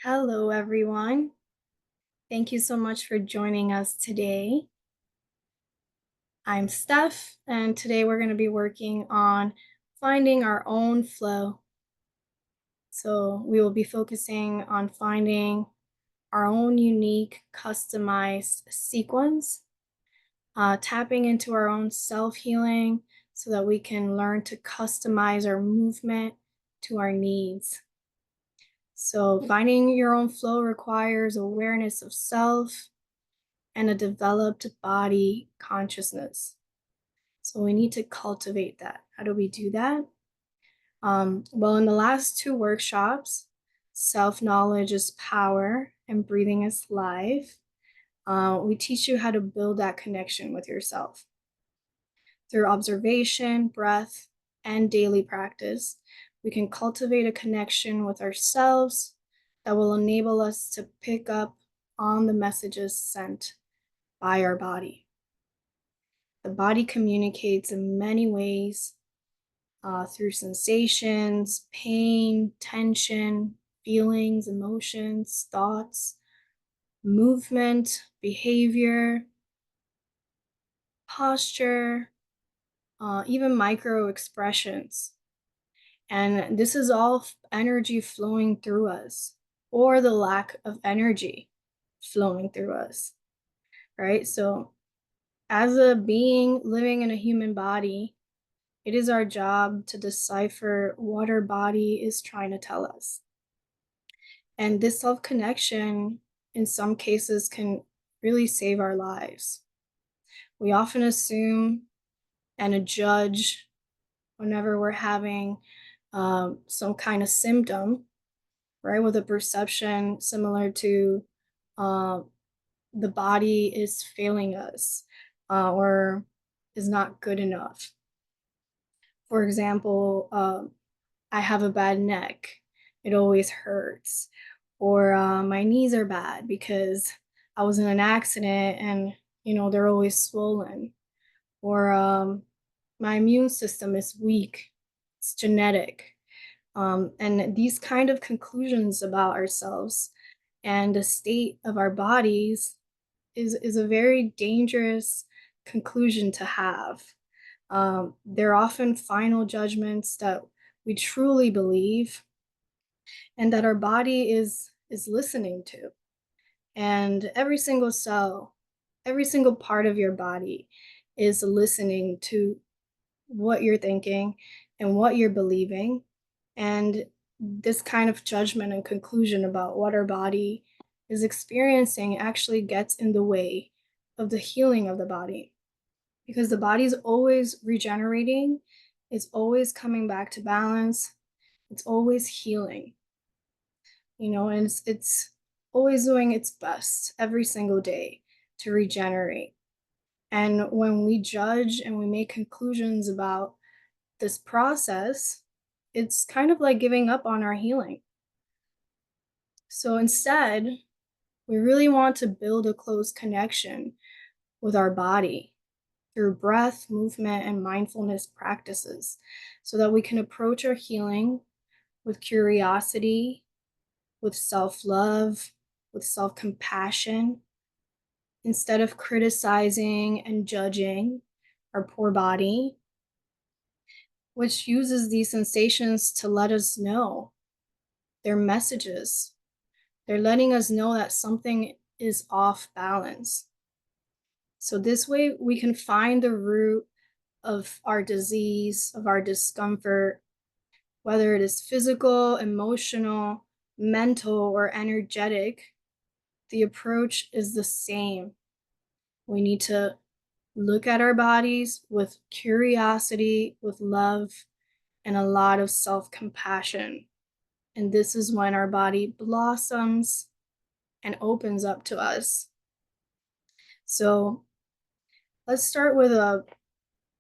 Hello, everyone. Thank you so much for joining us today. I'm Steph, and today we're going to be working on finding our own flow. So, we will be focusing on finding our own unique, customized sequence, tapping into our own self healing so that we can learn to customize our movement to our needs. So, finding your own flow requires awareness of self and a developed body consciousness. So we need to cultivate that. How do we do that? Well, in the last two workshops, self knowledge is power and breathing is life. We teach you how to build that connection with yourself through observation, breath, and daily practice. We can cultivate a connection with ourselves that will enable us to pick up on the messages sent by our body. The body communicates in many ways through sensations, pain, tension, feelings, emotions, thoughts, movement, behavior, posture, even micro expressions. And this is all energy flowing through us, or the lack of energy flowing through us, right? So, as a being living in a human body, it is our job to decipher what our body is trying to tell us. And this self connection, in some cases, can really save our lives. We often assume and judge whenever we're having some kind of symptom, right? With a perception similar to uh, the body is failing us or is not good enough. For example, I have a bad neck. It always hurts. Or my knees are bad because I was in an accident and, they're always swollen. Or my immune system is weak. It's genetic. And these kind of conclusions about ourselves and the state of our bodies is a very dangerous conclusion to have. They're often final judgments that we truly believe and that our body is listening to. And every single cell, every single part of your body is listening to what you're thinking and what you're believing. And this kind of judgment and conclusion about what our body is experiencing actually gets in the way of the healing of the body because the body's always regenerating, it's always coming back to balance, it's always healing, and it's always doing its best every single day to regenerate. And when we judge and we make conclusions about this process, it's kind of like giving up on our healing. So instead, we really want to build a close connection with our body through breath, movement, and mindfulness practices so that we can approach our healing with curiosity, with self love, with self compassion, instead of criticizing and judging our poor body, which uses these sensations to let us know their messages. They're letting us know that something is off balance. So, this way, we can find the root of our disease, of our discomfort, whether it is physical, emotional, mental, or energetic. The approach is the same. We need to look at our bodies with curiosity, with love, and a lot of self compassion. And this is when our body blossoms and opens up to us. So let's start with a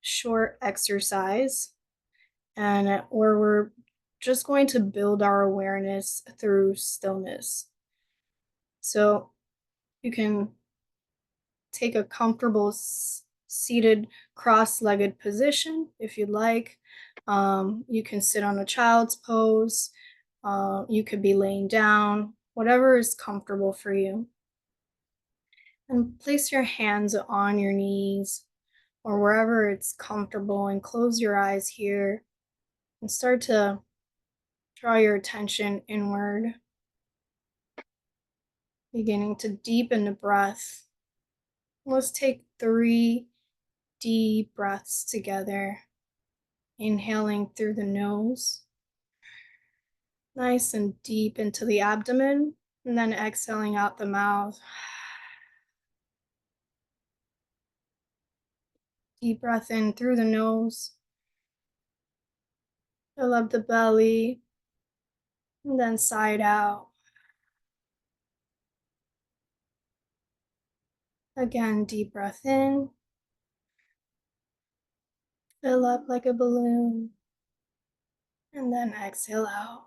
short exercise and where we're just going to build our awareness through stillness. So you can take a comfortable seated cross-legged position if you'd like. You can sit on a child's pose. You could be laying down, whatever is comfortable for you. And place your hands on your knees or wherever it's comfortable and close your eyes here and start to draw your attention inward, beginning to deepen the breath. Let's take 3 deep breaths together, inhaling through the nose, nice and deep into the abdomen, and then exhaling out the mouth. Deep breath in through the nose, fill up the belly, and then side out. Again, deep breath in, fill up like a balloon, and then exhale out.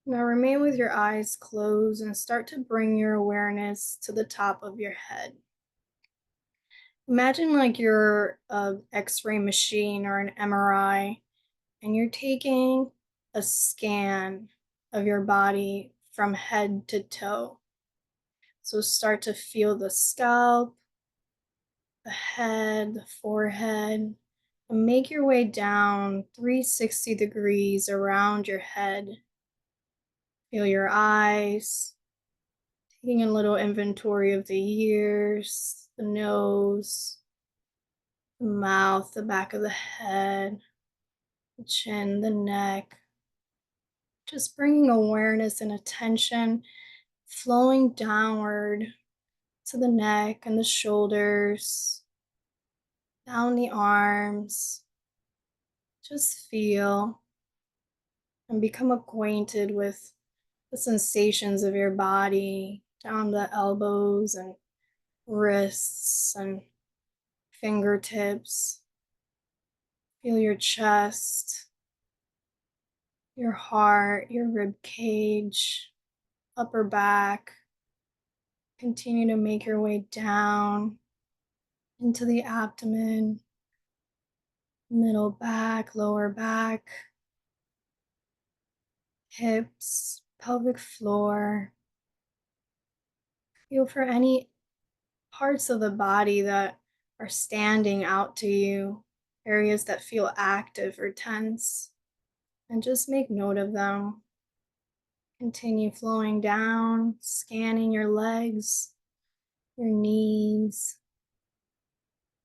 Now remain with your eyes closed and start to bring your awareness to the top of your head. Imagine like you're an X-ray machine or an MRI, and you're taking a scan of your body from head to toe. So start to feel the scalp, the head, the forehead, and make your way down 360 degrees around your head. Feel your eyes, taking a little inventory of the ears, the nose, the mouth, the back of the head, the chin, the neck. Just bringing awareness and attention flowing downward to the neck and the shoulders, down the arms. Just feel and become acquainted with the sensations of your body down the elbows and wrists and fingertips. Feel your chest, your heart, your rib cage, upper back. Continue to make your way down into the abdomen, middle back, lower back, hips, pelvic floor. Feel for any parts of the body that are standing out to you, areas that feel active or tense, and just make note of them. Continue flowing down, scanning your legs, your knees,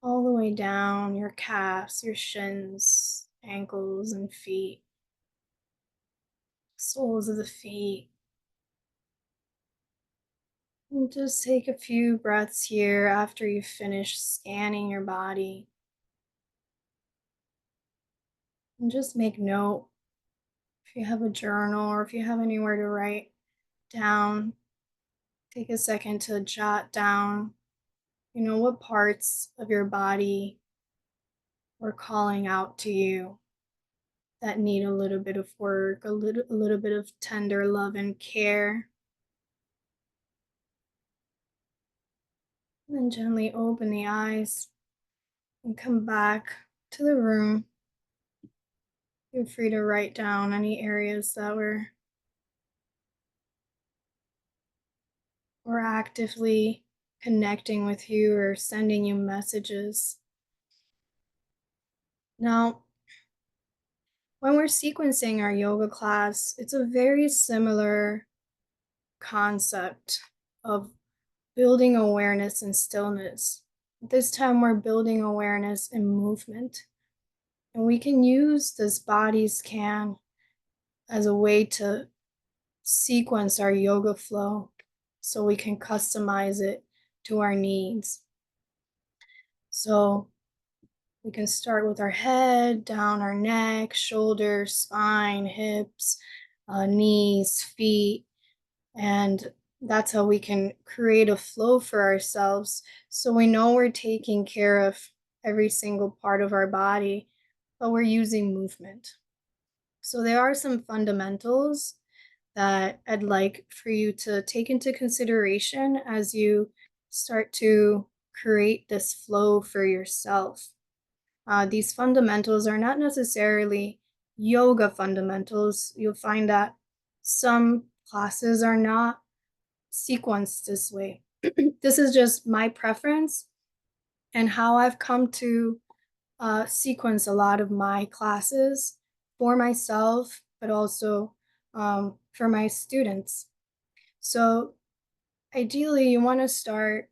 all the way down your calves, your shins, ankles, and feet, soles of the feet. And just take a few breaths here after you finish scanning your body. And just make note, if you have a journal or if you have anywhere to write down, take a second to jot down, what parts of your body were calling out to you that need a little bit of work, a little bit of tender love and care. And then gently open the eyes and come back to the room. Feel free to write down any areas that were actively connecting with you or sending you messages. Now, when we're sequencing our yoga class, it's a very similar concept of building awareness and stillness. This time we're building awareness and movement. And we can use this body scan as a way to sequence our yoga flow so we can customize it to our needs. So we can start with our head, down our neck, shoulders, spine, hips, knees, feet, and that's how we can create a flow for ourselves so we know we're taking care of every single part of our body, but we're using movement. So there are some fundamentals that I'd like for you to take into consideration as you start to create this flow for yourself. These fundamentals are not necessarily yoga fundamentals, you'll find that some classes are not sequenced this way. This is just my preference and how I've come to sequence a lot of my classes for myself, but also for my students. So, ideally, you want to start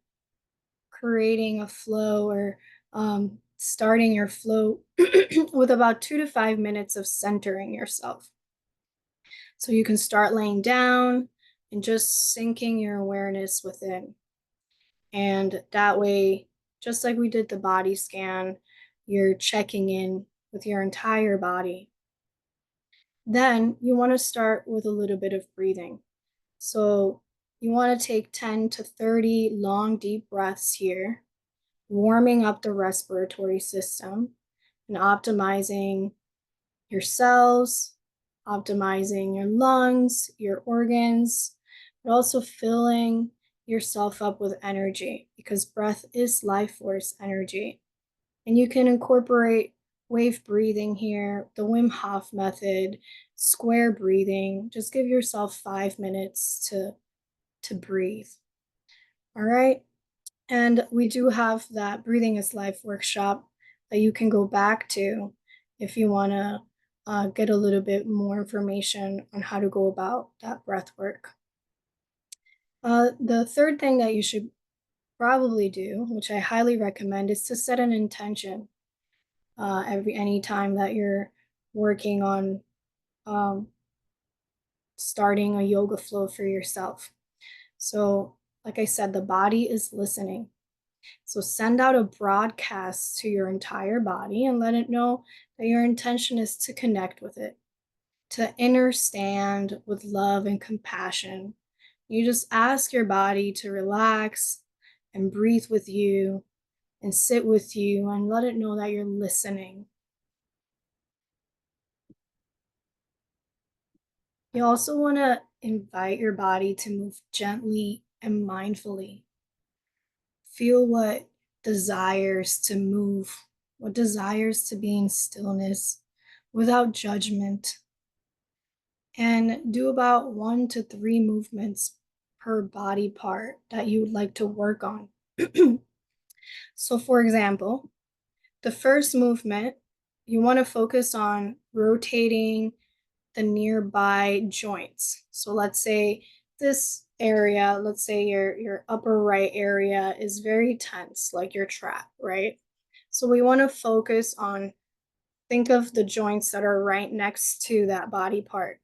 creating a flow or starting your flow with about 2 to 5 minutes of centering yourself. So, you can start laying down and just sinking your awareness within. And that way, just like we did the body scan, you're checking in with your entire body. Then you want to start with a little bit of breathing. So you want to take 10 to 30 long, deep breaths here, warming up the respiratory system and optimizing your cells, optimizing your lungs, your organs, but also filling yourself up with energy because breath is life force energy. And you can incorporate wave breathing here, the Wim Hof method, square breathing. Just give yourself 5 minutes to breathe. All right. And we do have that Breathing is Life workshop that you can go back to if you want to get a little bit more information on how to go about that breath work. The third thing that you should probably do, which I highly recommend, is to set an intention any time that you're working on um, starting a yoga flow for yourself. So, like I said, the body is listening. So send out a broadcast to your entire body and let it know that your intention is to connect with it, to understand with love and compassion. You just ask your body to relax and breathe with you and sit with you and let it know that you're listening. You also want to invite your body to move gently and mindfully. Feel what desires to move, what desires to be in stillness without judgment. And do about 1 to 3 movements per body part that you would like to work on. So, for example, the first movement, you want to focus on rotating the nearby joints. So let's say this area, let's say your upper right area is very tense, like your trap, right? So we want to focus on think of the joints that are right next to that body part.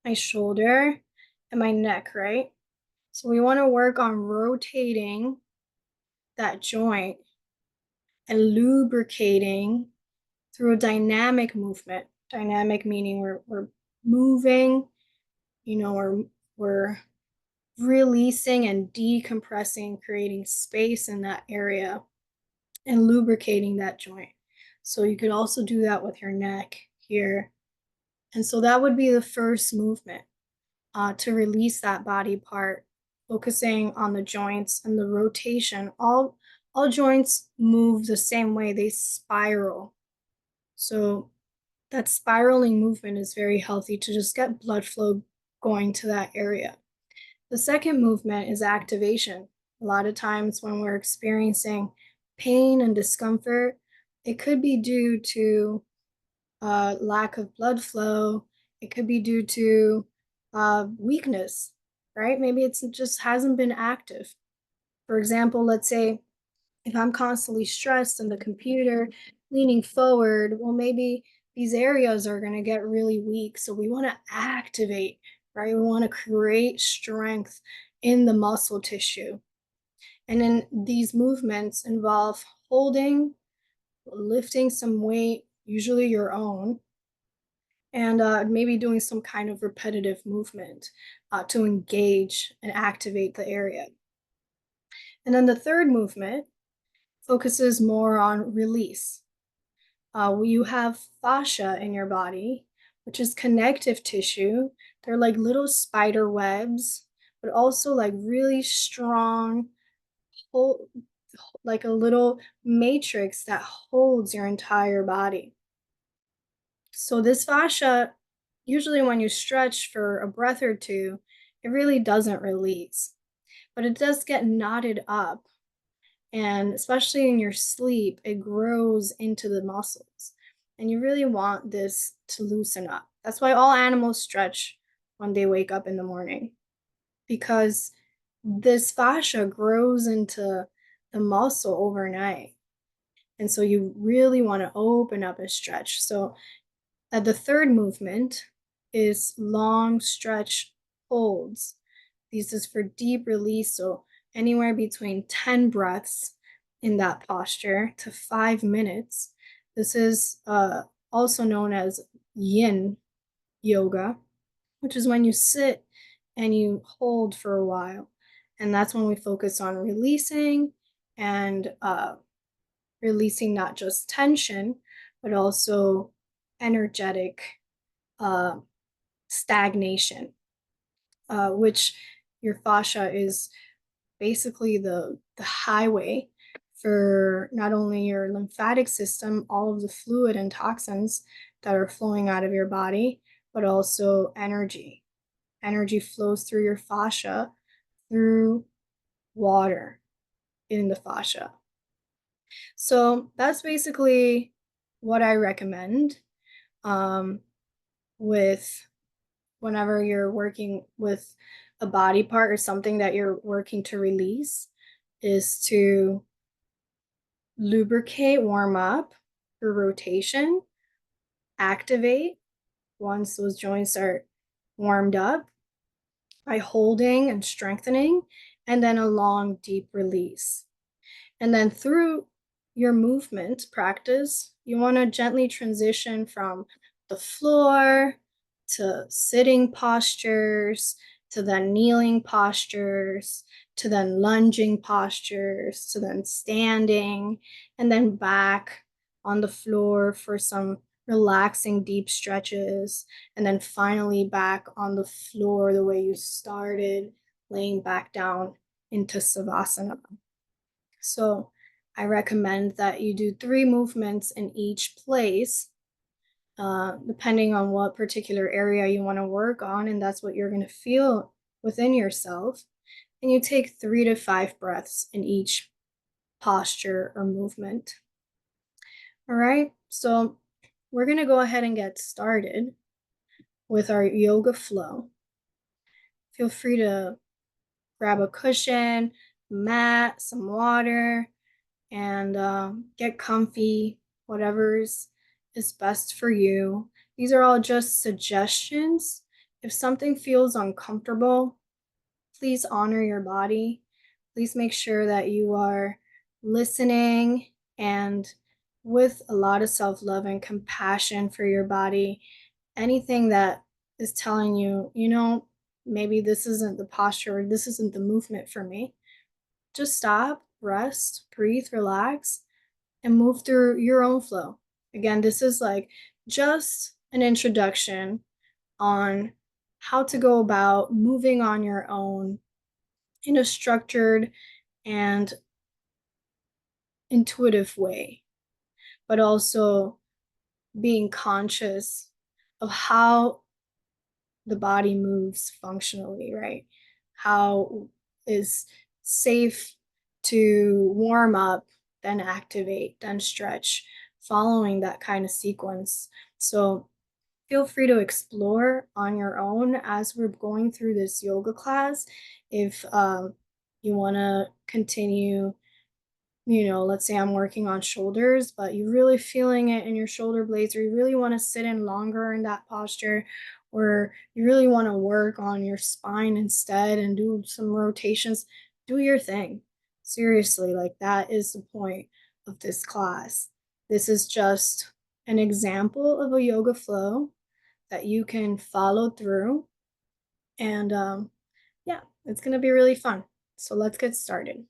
My shoulder and my neck, right? So we want to work on rotating that joint and lubricating through a dynamic movement. Dynamic meaning we're moving, you know, we're releasing and decompressing, creating space in that area and lubricating that joint. So you could also do that with your neck here. And so that would be the first movement to release that body part, focusing on the joints and the rotation. All joints move the same way, they spiral. So that spiraling movement is very healthy to just get blood flow going to that area. The second movement is activation. A lot of times when we're experiencing pain and discomfort, it could be due to lack of blood flow. It could be due to weakness, right? Maybe it's just hasn't been active. For example, let's say if I'm constantly stressed on the computer, leaning forward, well, maybe these areas are going to get really weak. So we want to activate, right? We want to create strength in the muscle tissue. And then these movements involve holding, lifting some weight, usually your own, and maybe doing some kind of repetitive movement to engage and activate the area. And then the third movement focuses more on release. You have fascia in your body, which is connective tissue. They're like little spider webs, but also like really strong, whole, like a little matrix that holds your entire body. So this fascia, usually when you stretch for a breath or two, it really doesn't release, but it does get knotted up. And especially in your sleep, it grows into the muscles. And you really want this to loosen up. That's why all animals stretch when they wake up in the morning, because this fascia grows into the muscle overnight. And so you really want to open up and stretch. So the third movement is long stretch holds. This is for deep release, so anywhere between 10 breaths in that posture to 5 minutes. This is also known as yin yoga, which is when you sit and you hold for a while. And that's when we focus on releasing and releasing not just tension, but also energetic uh, stagnation, which your fascia is basically the highway for not only your lymphatic system, all of the fluid and toxins that are flowing out of your body, but also energy. Energy flows through your fascia through water in the fascia. So that's basically what I recommend um, with whenever you're working with a body part or something that you're working to release, is to lubricate, warm up your rotation, activate once those joints are warmed up by holding and strengthening, and then a long, deep release. And then through your movement practice, you want to gently transition from the floor to sitting postures, to then kneeling postures, to then lunging postures, to then standing, and then back on the floor for some relaxing deep stretches, and then finally back on the floor the way you started, laying back down into Savasana. So I recommend that you do 3 movements in each place, depending on what particular area you want to work on, and that's what you're going to feel within yourself. And you take 3 to 5 breaths in each posture or movement. All right, so we're going to go ahead and get started with our yoga flow. Feel free to grab a cushion, mat, some water, and get comfy, whatever's is best for you. These are all just suggestions. If something feels uncomfortable, please honor your body. Please make sure that you are listening and with a lot of self love and compassion for your body. Anything that is telling you, maybe this isn't the posture or this isn't the movement for me, just stop, rest, breathe, relax, and move through your own flow. Again, this is like just an introduction on how to go about moving on your own in a structured and intuitive way, but also being conscious of how the body moves functionally, right? How is safe to warm up, then activate, then stretch, following that kind of sequence. So feel free to explore on your own as we're going through this yoga class. If you want to continue, let's say I'm working on shoulders, but you're really feeling it in your shoulder blades, or you really want to sit in longer in that posture, or you really want to work on your spine instead and do some rotations, do your thing. Seriously, like that is the point of this class. This is just an example of a yoga flow that you can follow through. And yeah, it's going to be really fun. So let's get started.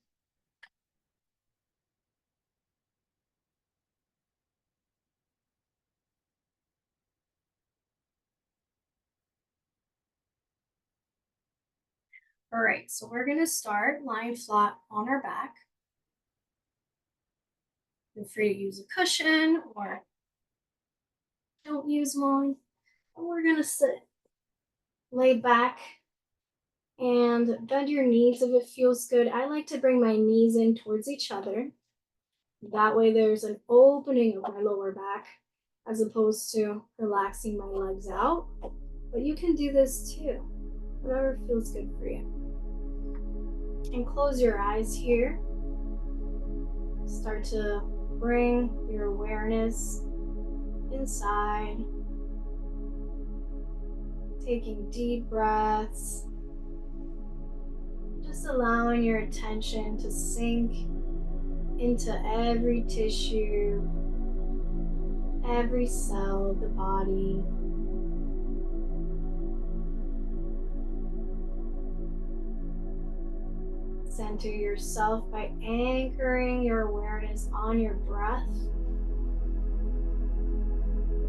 All right, so we're gonna start lying flat on our back. Feel free to use a cushion or Don't use one. And we're gonna sit, lay back, and bend your knees if it feels good. I like to bring my knees in towards each other. That way there's an opening of my lower back as opposed to relaxing my legs out. But you can do this too, whatever feels good for you. And close your eyes here. Start to bring your awareness inside, taking deep breaths, just allowing your attention to sink into every tissue, every cell of the body. Center yourself by anchoring your awareness on your breath.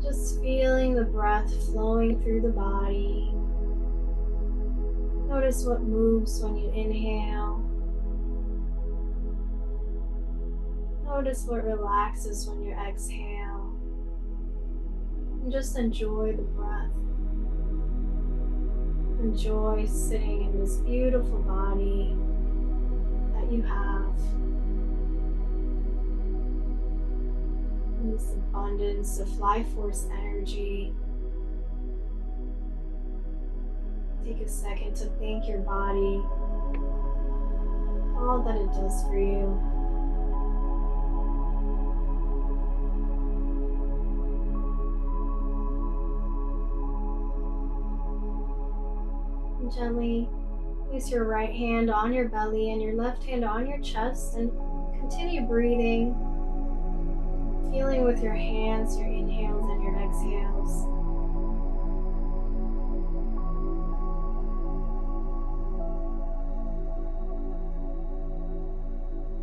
Just feeling the breath flowing through the body. Notice what moves when you inhale. Notice what relaxes when you exhale. And just enjoy the breath. Enjoy sitting in this beautiful body that you have. And this abundance of life force energy. Take a second to thank your body, all that it does for you. And gently place your right hand on your belly and your left hand on your chest and continue breathing, feeling with your hands your inhales and your exhales.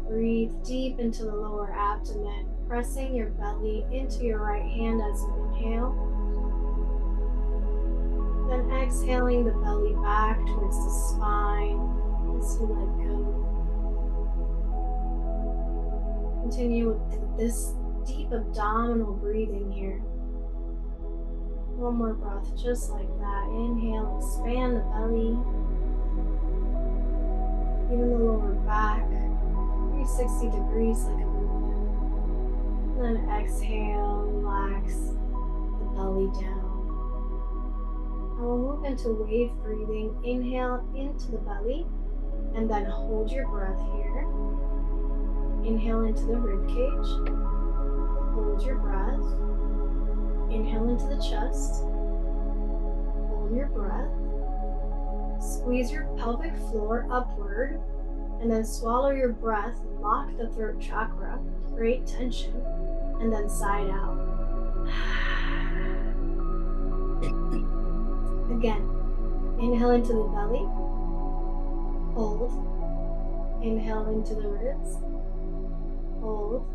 Breathe deep into the lower abdomen, pressing your belly into your right hand as you inhale. Then exhaling the belly back towards the spine as you let go. Continue with this deep abdominal breathing here. One more breath just like that. Inhale, expand the belly, even the lower back. 360 degrees like a balloon. And then exhale, relax the belly down. Now we'll move into wave breathing. Inhale into the belly and then hold your breath here. Inhale into the rib cage. Hold your breath. Inhale into the chest. Hold your breath. Squeeze your pelvic floor upward. And then swallow your breath, lock the throat chakra, create tension, and then sigh it out. Again, inhale into the belly, hold, inhale into the ribs, hold,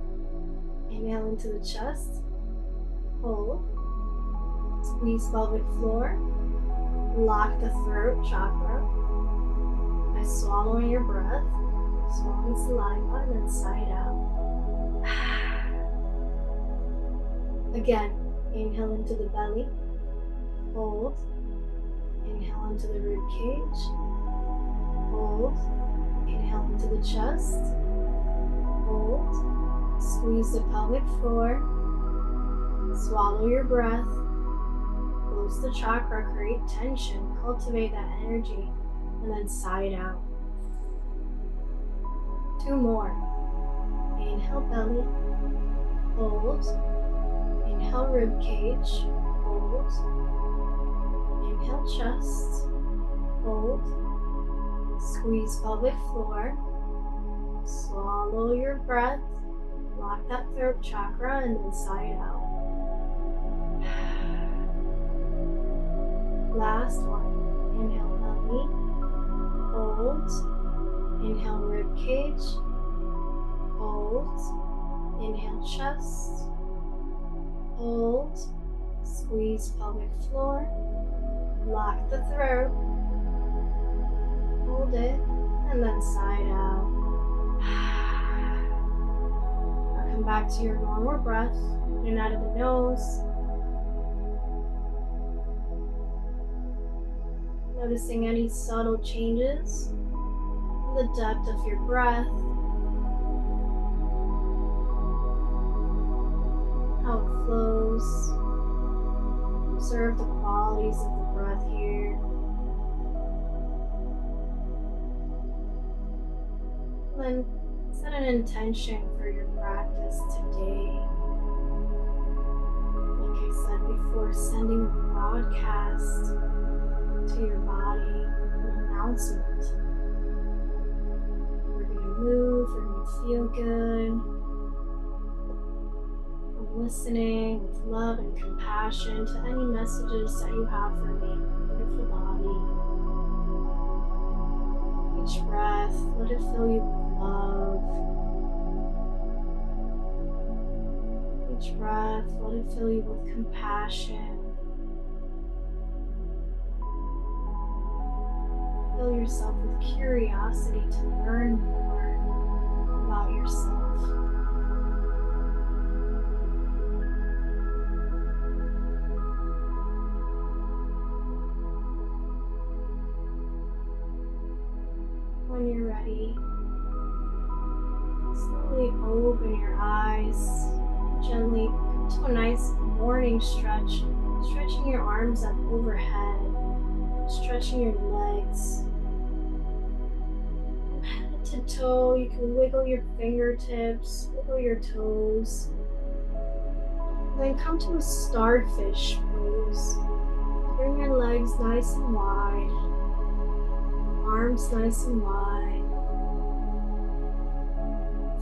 inhale into the chest, hold, squeeze pelvic floor, lock the throat chakra, by swallowing your breath, swallowing saliva, and then sigh it out. Again, inhale into the belly, hold, inhale into the rib cage, hold, inhale into the chest, hold, squeeze the pelvic floor, swallow your breath, close the chakra, create tension, cultivate that energy, and then sigh it out. 2 more. Inhale belly, hold, inhale rib cage, hold, inhale chest, hold, squeeze pelvic floor, swallow your breath, lock that throat chakra, and then sigh it out. Last one. Inhale belly, hold, inhale rib cage, hold, inhale chest, hold, squeeze pelvic floor, lock the throat, hold it, and then sigh it out. Now come back to your normal breath, in and out of the nose, Noticing any subtle changes in the depth of your breath, how it flows. Observe the qualities of the breath here. And then set an intention for your practice today. Like I said before, sending a broadcast to your body, an announcement. We're going to move, we're going to feel good. I'm listening with love and compassion to any messages that you have for me, beautiful body. Each breath, let it fill you with love. Each breath, let it fill you with compassion. Fill yourself with curiosity to learn more about yourself. When you're ready, slowly open your eyes. Gently come to a nice morning stretch, stretching your arms up overhead, stretching your legs. From head to toe, you can wiggle your fingertips, wiggle your toes. Then come to a starfish pose. Bring your legs nice and wide, arms nice and wide.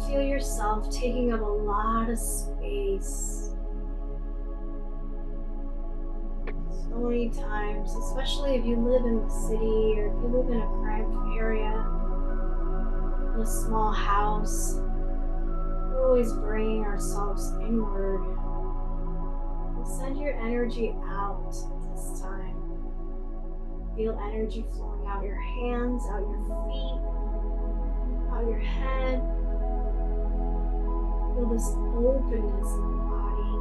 Feel yourself taking up a lot of space. So many times, especially if you live in the city or if you live in a cramped area, in a small house, we're always bringing ourselves inward. Send your energy out this time. Feel energy flowing out your hands, out your feet, out your head. Feel this openness in the body.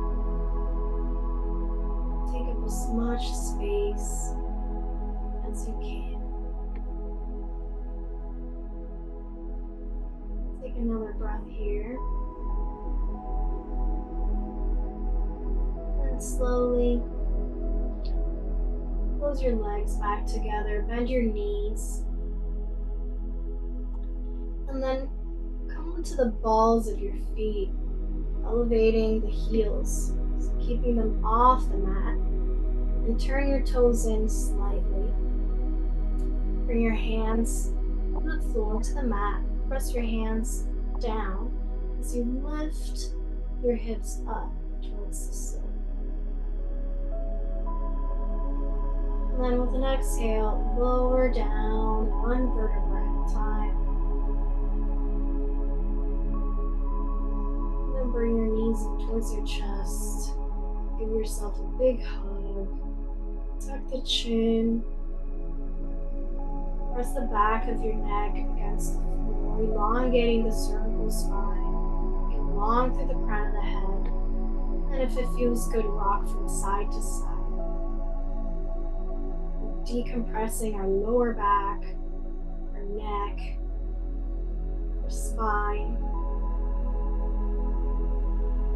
Take up as much space as you can. Take another breath here. And slowly close your legs back together, bend your knees, and then come onto the balls of your feet, elevating the heels, so keeping them off the mat, and turn your toes in slightly. Bring your hands from the floor to the mat, press your hands down as you lift your hips up towards the ceiling. And then with an exhale, lower down one vertebra at a time. And then bring your knees in towards your chest. Give yourself a big hug. Tuck the chin. Press the back of your neck against the floor, elongating the cervical spine. You can long through the crown of the head. And if it feels good, rock from side to side. Decompressing our lower back, our neck, our spine.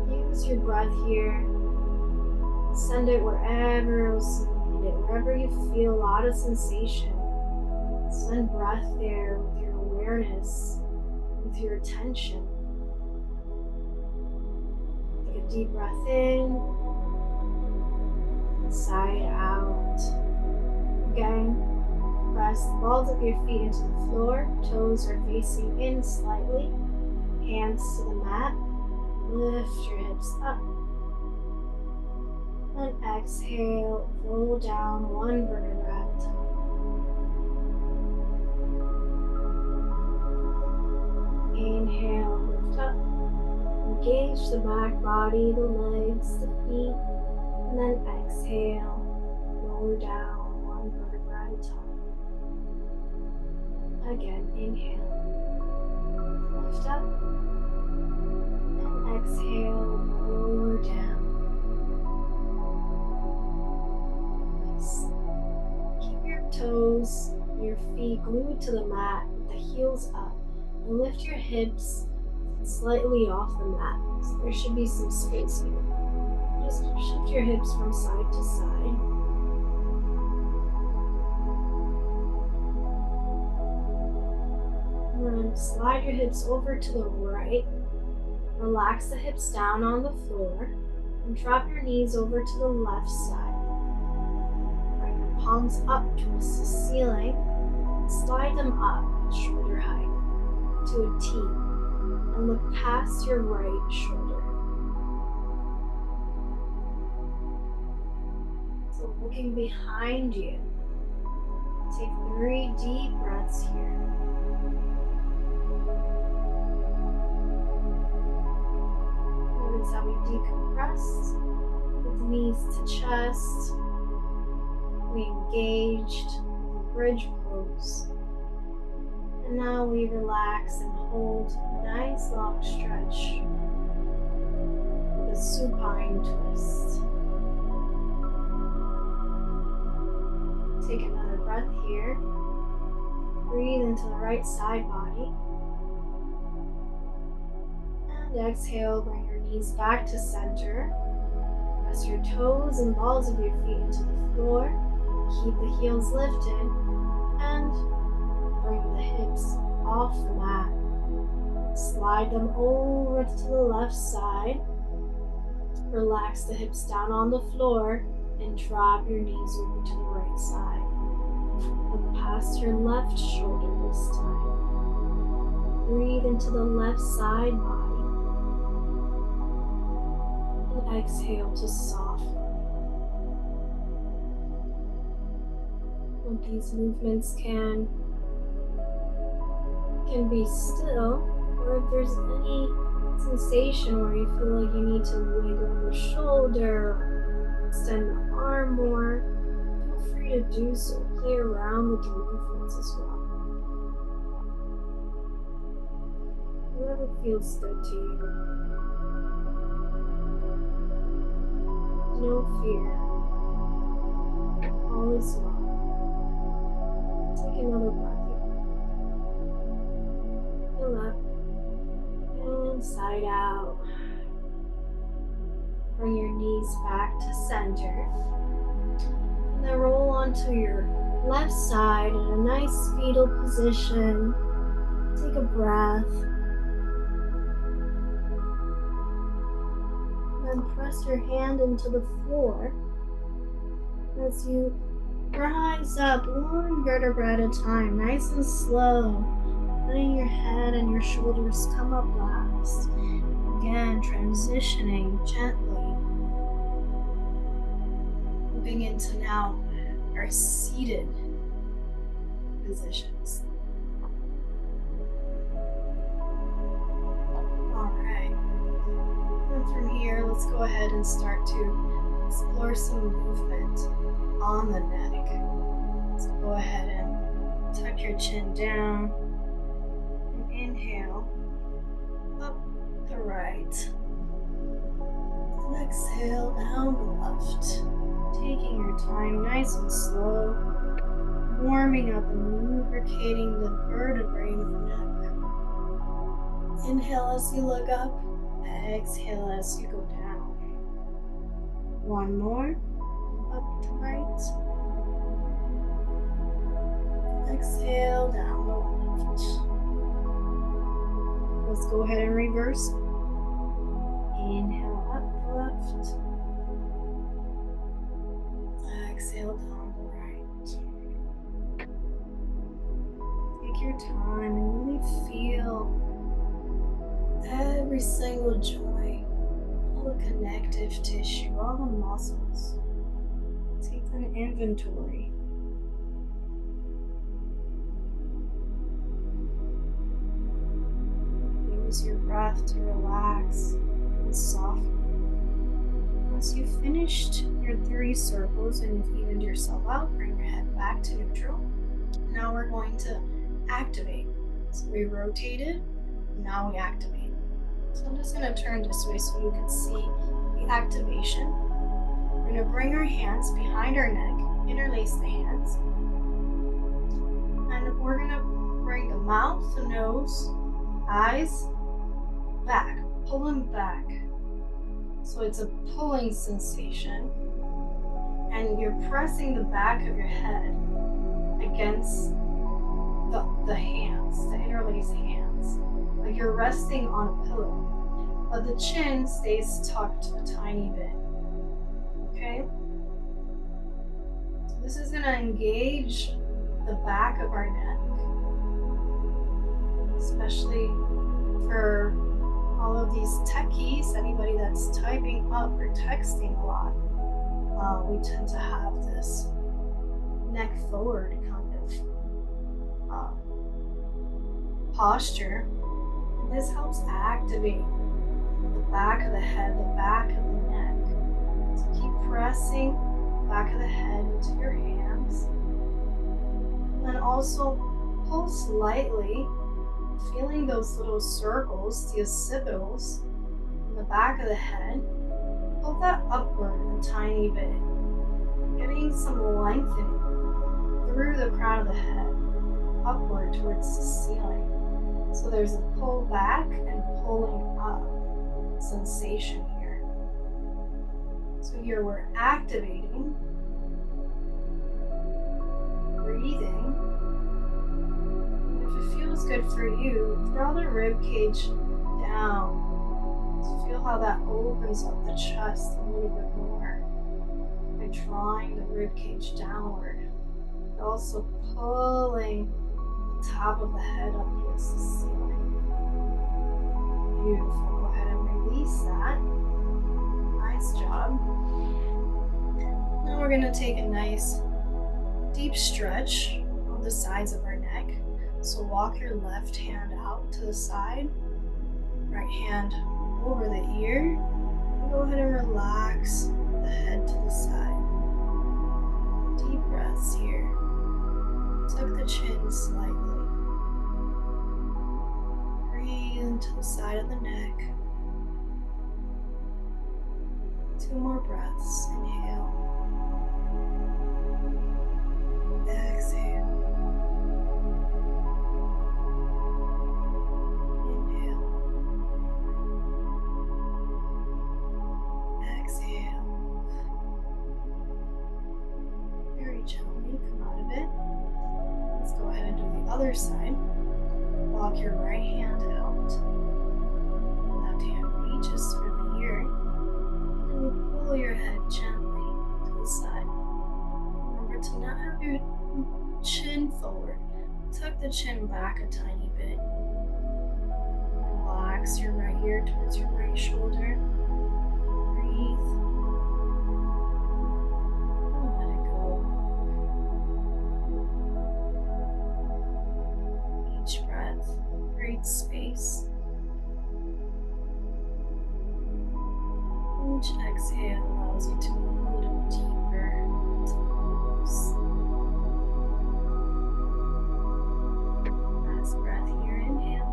Use your breath here. Send it wherever else you need it, wherever you feel a lot of sensation. Send breath there with your awareness, with your attention. Take a deep breath in, and sigh it out. Again, press the balls of your feet into the floor, toes are facing in slightly, hands to the mat, lift your hips up, and exhale, roll down one vertebra at a time. Inhale, lift up, engage the back body, the legs, the feet, and then exhale, lower down. Vertebra at a time. Again, inhale, lift up, and exhale, lower down. Nice. Keep your toes palms of your feet glued to the mat with the heels up, and lift your hips slightly off the mat. So there should be some space here. Just shift your hips from side to side. And then slide your hips over to the right. Relax the hips down on the floor and drop your knees over to the left side. Bring your palms up towards the ceiling and slide them up shoulder height to a T and look past your right shoulder. So looking behind you, take 3 deep breaths here. Notice how we decompress with knees to chest. We engaged in the bridge pose. And now we relax and hold a nice long stretch with a supine twist. Take another breath here. Breathe into the right side body. And exhale, bring your knees back to center. Press your toes and balls of your feet into the floor. Keep the heels lifted and bring the hips off the mat. Slide them over to the left side. Relax the hips down on the floor and drop your knees over to the right side. Look past your left shoulder this time. Breathe into the left side body. And exhale to soften. When these movements can be still, or if there's any sensation where you feel like you need to wiggle your shoulder, extend the arm more, feel free to do so. Play around with the movements as well. Whatever feels good to you. No fear. All is well. Take another breath here. Fill up and side out. Bring your knees back to center. And then roll onto your left side in a nice fetal position. Take a breath. And then press your hand into the floor as you rise up one vertebra at a time, nice and slow. Letting your head and your shoulders come up last. Again, transitioning gently. Moving into now our seated positions. Alright. And from here, let's go ahead and start to explore some movement on the neck. So go ahead and tuck your chin down. Inhale, up the right, and exhale down the left. Taking your time nice and slow, warming up and lubricating the vertebrae of the neck. Inhale as you look up, exhale as you go down. One more, up the right, exhale down the left. Let's go ahead and reverse. Inhale up the left. Exhale down the right. Take your time and really feel every single joint, all the connective tissue, all the muscles. Take an inventory. Use your breath to relax and soften. Once you've finished your 3 circles and you've evened yourself out, bring your head back to neutral. Now we're going to activate. So we rotated, now we activate. So I'm just going to turn this way so you can see the activation. We're going to bring our hands behind our neck, interlace the hands. And we're gonna bring the mouth, the nose, eyes back, pull them back. So it's a pulling sensation. And you're pressing the back of your head against the hands, the interlaced hands, like you're resting on a pillow, but the chin stays tucked a tiny bit. Okay? So this is gonna engage the back of our neck, especially for all of these techies, anybody that's typing up or texting a lot. We tend to have this neck forward kind of posture. And this helps activate the back of the head, the back of the neck. So keep pressing the back of the head into your hands. And then also pull slightly, feeling those little circles, the occipitals in the back of the head. Pull that upward a tiny bit, getting some lengthening through the crown of the head, upward towards the ceiling. So there's a pull back and pulling up sensation here. So here we're activating, breathing. And if it feels good for you, draw the rib cage down. So feel how that opens up the chest a little bit more by drawing the rib cage downward. But also pulling the top of the head up towards the ceiling. Beautiful. Go ahead and release that. Nice job. Now we're going to take a nice deep stretch on the sides of our neck. So walk your left hand out to the side, right hand over the ear, and go ahead and relax the head to the side. Deep breaths here. Tuck the chin slightly. Breathe into the side of the neck. 2 more breaths. Inhale. Exhale. Other side. Walk your right hand out. Left hand reaches through the ear. And you pull your head gently to the side. Remember to not have your chin forward. Tuck the chin back a tiny bit. Relax your right ear towards your right shoulder. Breathe. And let it go. Each breath creates space. Each exhale allows you to move a little deeper into the nose. Last breath here, inhale.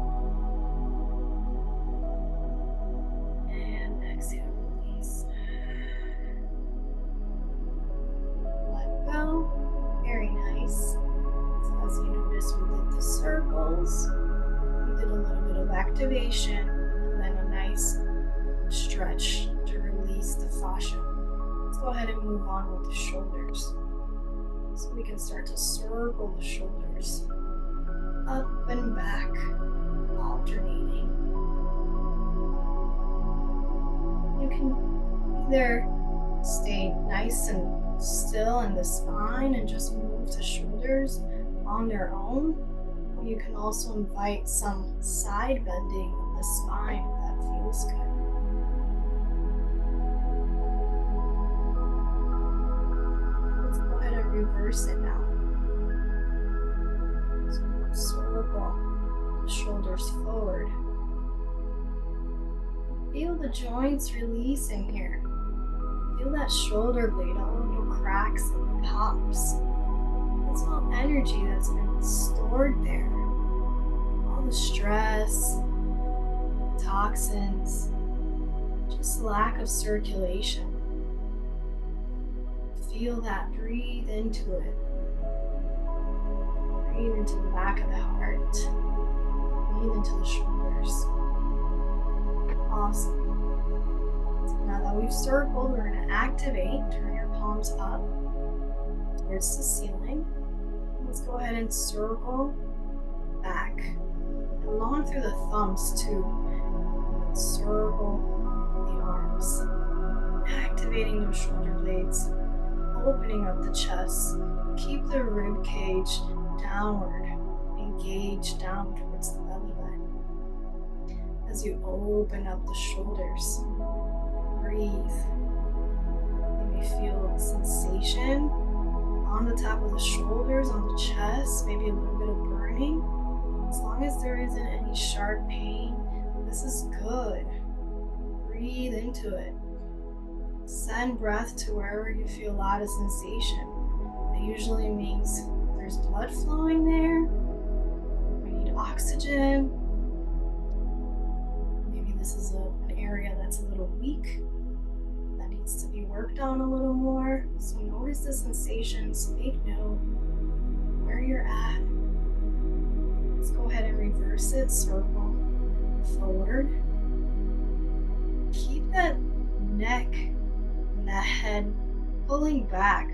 And exhale, release. Let go. Very nice. So as you notice, we did the circles. We did a little bit of activation and then a nice stretch to release the fascia. Let's go ahead and move on with the shoulders. So we can start to circle the shoulders up and back, alternating. You can either stay nice and still in the spine and just move the shoulders on their own. Or you can also invite some side bending of the spine if that feels good. Let's go ahead and reverse it now. So circle the shoulders forward. Feel the joints releasing here. Feel that shoulder blade, all the little cracks and pops. It's all energy that's been stored there. All the stress, toxins, just lack of circulation. Feel that, breathe into it. Breathe into the back of the heart. Breathe into the shoulders. Awesome. So now that we've circled, we're going to activate. Turn your palms up towards the ceiling. Let's go ahead and circle back. And long through the thumbs too. Circle the arms. Activating those shoulder blades. Opening up the chest. Keep the rib cage downward. Engage down towards the belly button. As you open up the shoulders, breathe. You may feel a sensation on the top of the shoulders, on the chest, maybe a little bit of burning. As long as there isn't any sharp pain, this is good. Breathe into it. Send breath to wherever you feel a lot of sensation. That usually means there's blood flowing there. We need oxygen. Maybe this is an area that's a little weak, that needs to be worked on a little more. So notice the sensations, make note where you're at. Let's go ahead and reverse it, circle forward. Keep that neck and that head pulling back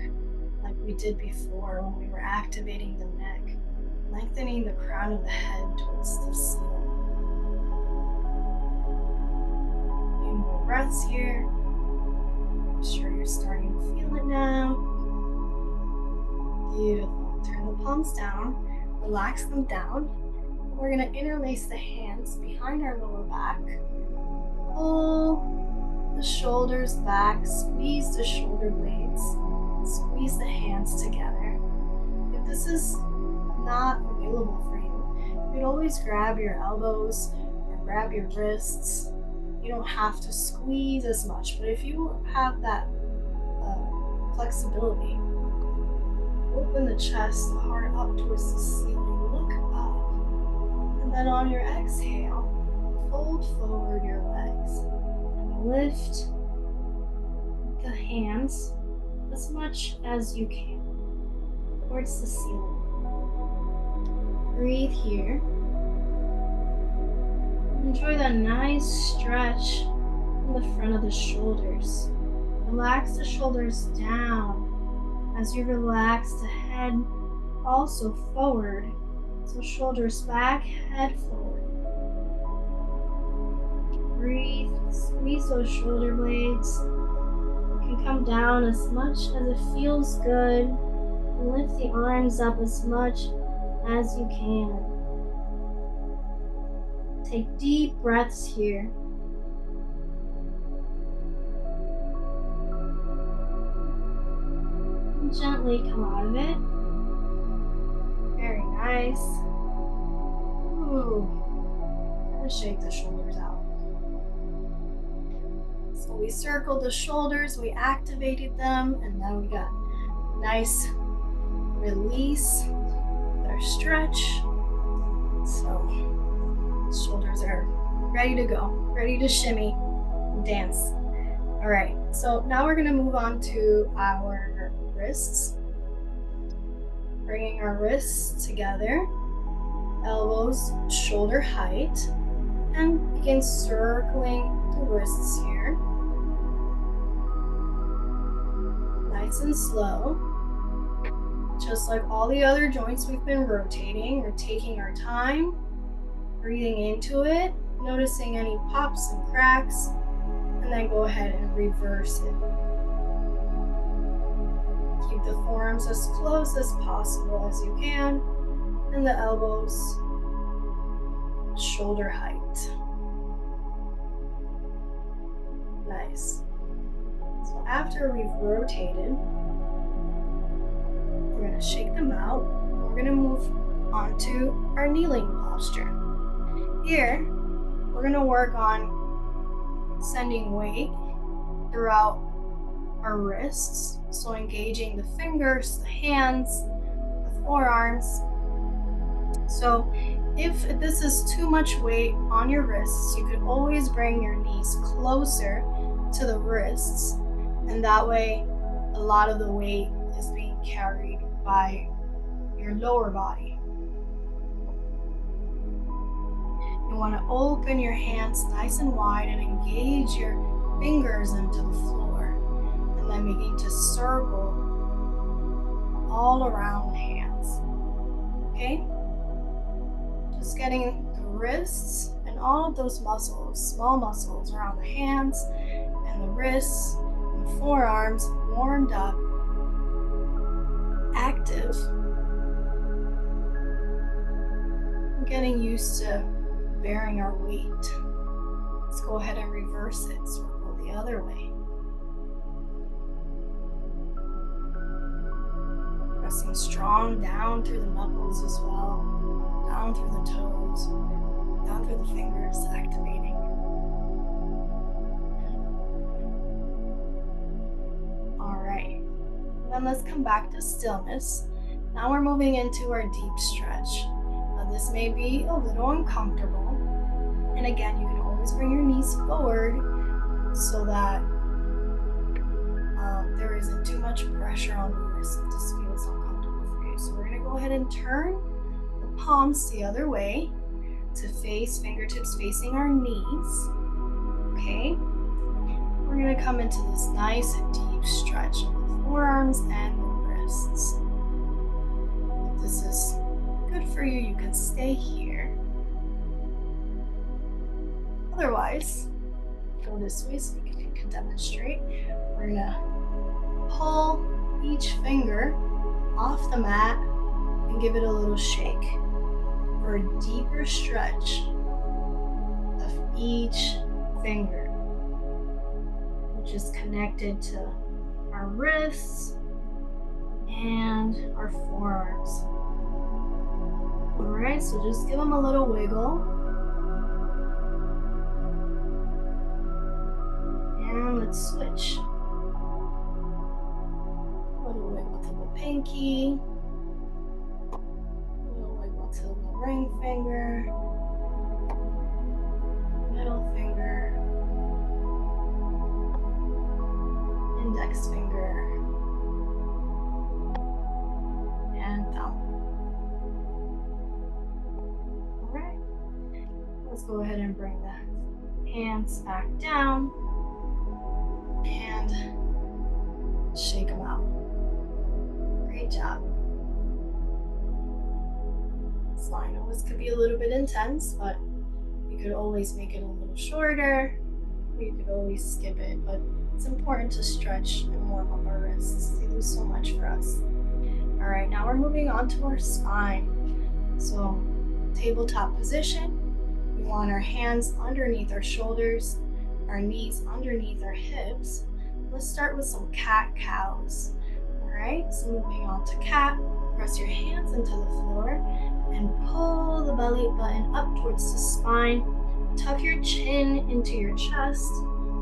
like we did before when we were activating the neck, lengthening the crown of the head towards the ceiling. A few more breaths here. I'm sure you're starting to feel it now. Beautiful. Turn the palms down, relax them down. We're going to interlace the hands behind our lower back. Pull the shoulders back, squeeze the shoulder blades, squeeze the hands together. If this is not available for you, you can always grab your elbows or grab your wrists. You don't have to squeeze as much, but if you have that flexibility, open the chest, the heart up towards the ceiling, look up, and then on your exhale, fold forward your legs and lift the hands as much as you can towards the ceiling. Breathe here. Enjoy that nice stretch in the front of the shoulders. Relax the shoulders down as you relax the head also forward. So shoulders back, head forward. Breathe, squeeze those shoulder blades. You can come down as much as it feels good. And lift the arms up as much as you can. Take deep breaths here. And gently come out of it. Very nice. Ooh. And shake the shoulders out. So we circled the shoulders, we activated them, and then we got a nice release with our stretch. So shoulders are ready to go, ready to shimmy and dance. All right, so now we're gonna move on to our wrists. Bringing our wrists together, elbows shoulder height, and begin circling the wrists here. Nice and slow. Just like all the other joints we've been rotating, we're taking our time, breathing into it, noticing any pops and cracks, and then go ahead and reverse it. Keep the forearms as close as possible as you can, and the elbows shoulder height. Nice. So after we've rotated, we're going to shake them out. We're going to move onto our kneeling posture. Here, we're going to work on sending weight throughout our wrists. So engaging the fingers, the hands, the forearms. So if this is too much weight on your wrists, you could always bring your knees closer to the wrists. And that way, a lot of the weight is being carried by your lower body. You want to open your hands nice and wide and engage your fingers into the floor. And then begin to circle all around the hands. Okay? Just getting the wrists and all of those muscles, small muscles around the hands and the wrists and the forearms warmed up, active. Getting used to bearing our weight. Let's go ahead and reverse it. Circle the other way. Pressing strong down through the knuckles as well, down through the toes, down through the fingers, activating. All right, then let's come back to stillness. Now we're moving into our deep stretch. Now this may be a little uncomfortable, and again, you can always bring your knees forward so that there isn't too much pressure on the wrist if this feels uncomfortable for you. So we're going to go ahead and turn the palms the other way to face fingertips facing our knees. Okay, we're going to come into this nice deep stretch of the forearms and the wrists. If this is good for you, you can stay here. Otherwise, go this way so you can demonstrate. We're going to pull each finger off the mat and give it a little shake for a deeper stretch of each finger, which is connected to our wrists and our forearms. Alright, so just give them a little wiggle. And let's switch. A little wiggle to the pinky. A little wiggle to the ring finger. Middle finger. Index finger. And thumb. Alright. Let's go ahead and bring the hands back down and shake them out. Great job. So I know this could be a little bit intense, but you could always make it a little shorter, or you could always skip it, but it's important to stretch and warm up our wrists. They do so much for us. All right, now we're moving on to our spine. So tabletop position. We want our hands underneath our shoulders, our knees underneath our hips. Let's start with some cat-cows. All right, so moving on to cat. Press your hands into the floor and pull the belly button up towards the spine. Tuck your chin into your chest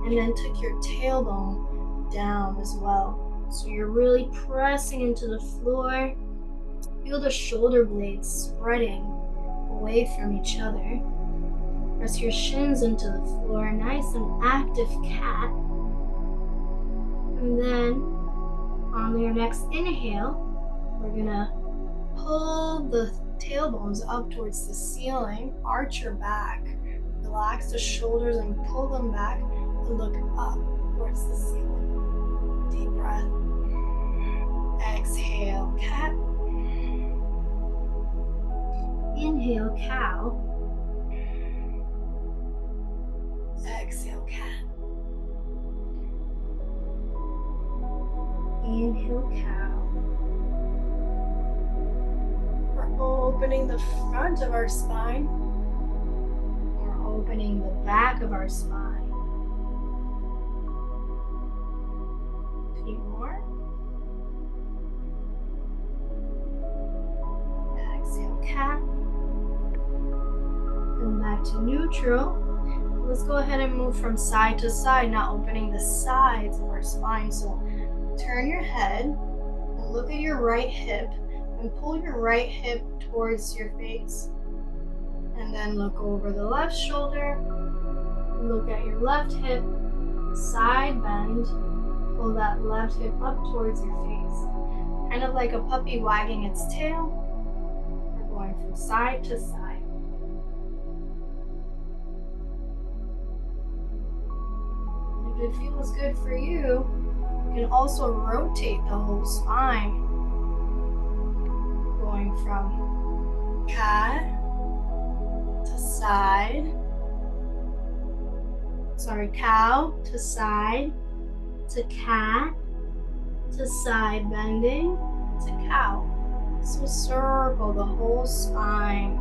and then tuck your tailbone down as well. So you're really pressing into the floor. Feel the shoulder blades spreading away from each other. Press your shins into the floor, nice and active cat. And then on your next inhale, we're gonna pull the tailbones up towards the ceiling, arch your back, relax the shoulders and pull them back and look up towards the ceiling. Deep breath. Exhale, cat. Inhale, cow. Exhale, cat. Inhale, cow. We're opening the front of our spine. We're opening the back of our spine. A few more. Exhale, cat. And back to neutral. Let's go ahead and move from side to side, now opening the sides of our spine. So turn your head and look at your right hip and pull your right hip towards your face. And then look over the left shoulder, look at your left hip, side bend, pull that left hip up towards your face. Kind of like a puppy wagging its tail. We're going from side to side. If it feels good for you, you can also rotate the whole spine, going from cat to side, cow to side, to cat, to side bending, to cow. So circle the whole spine.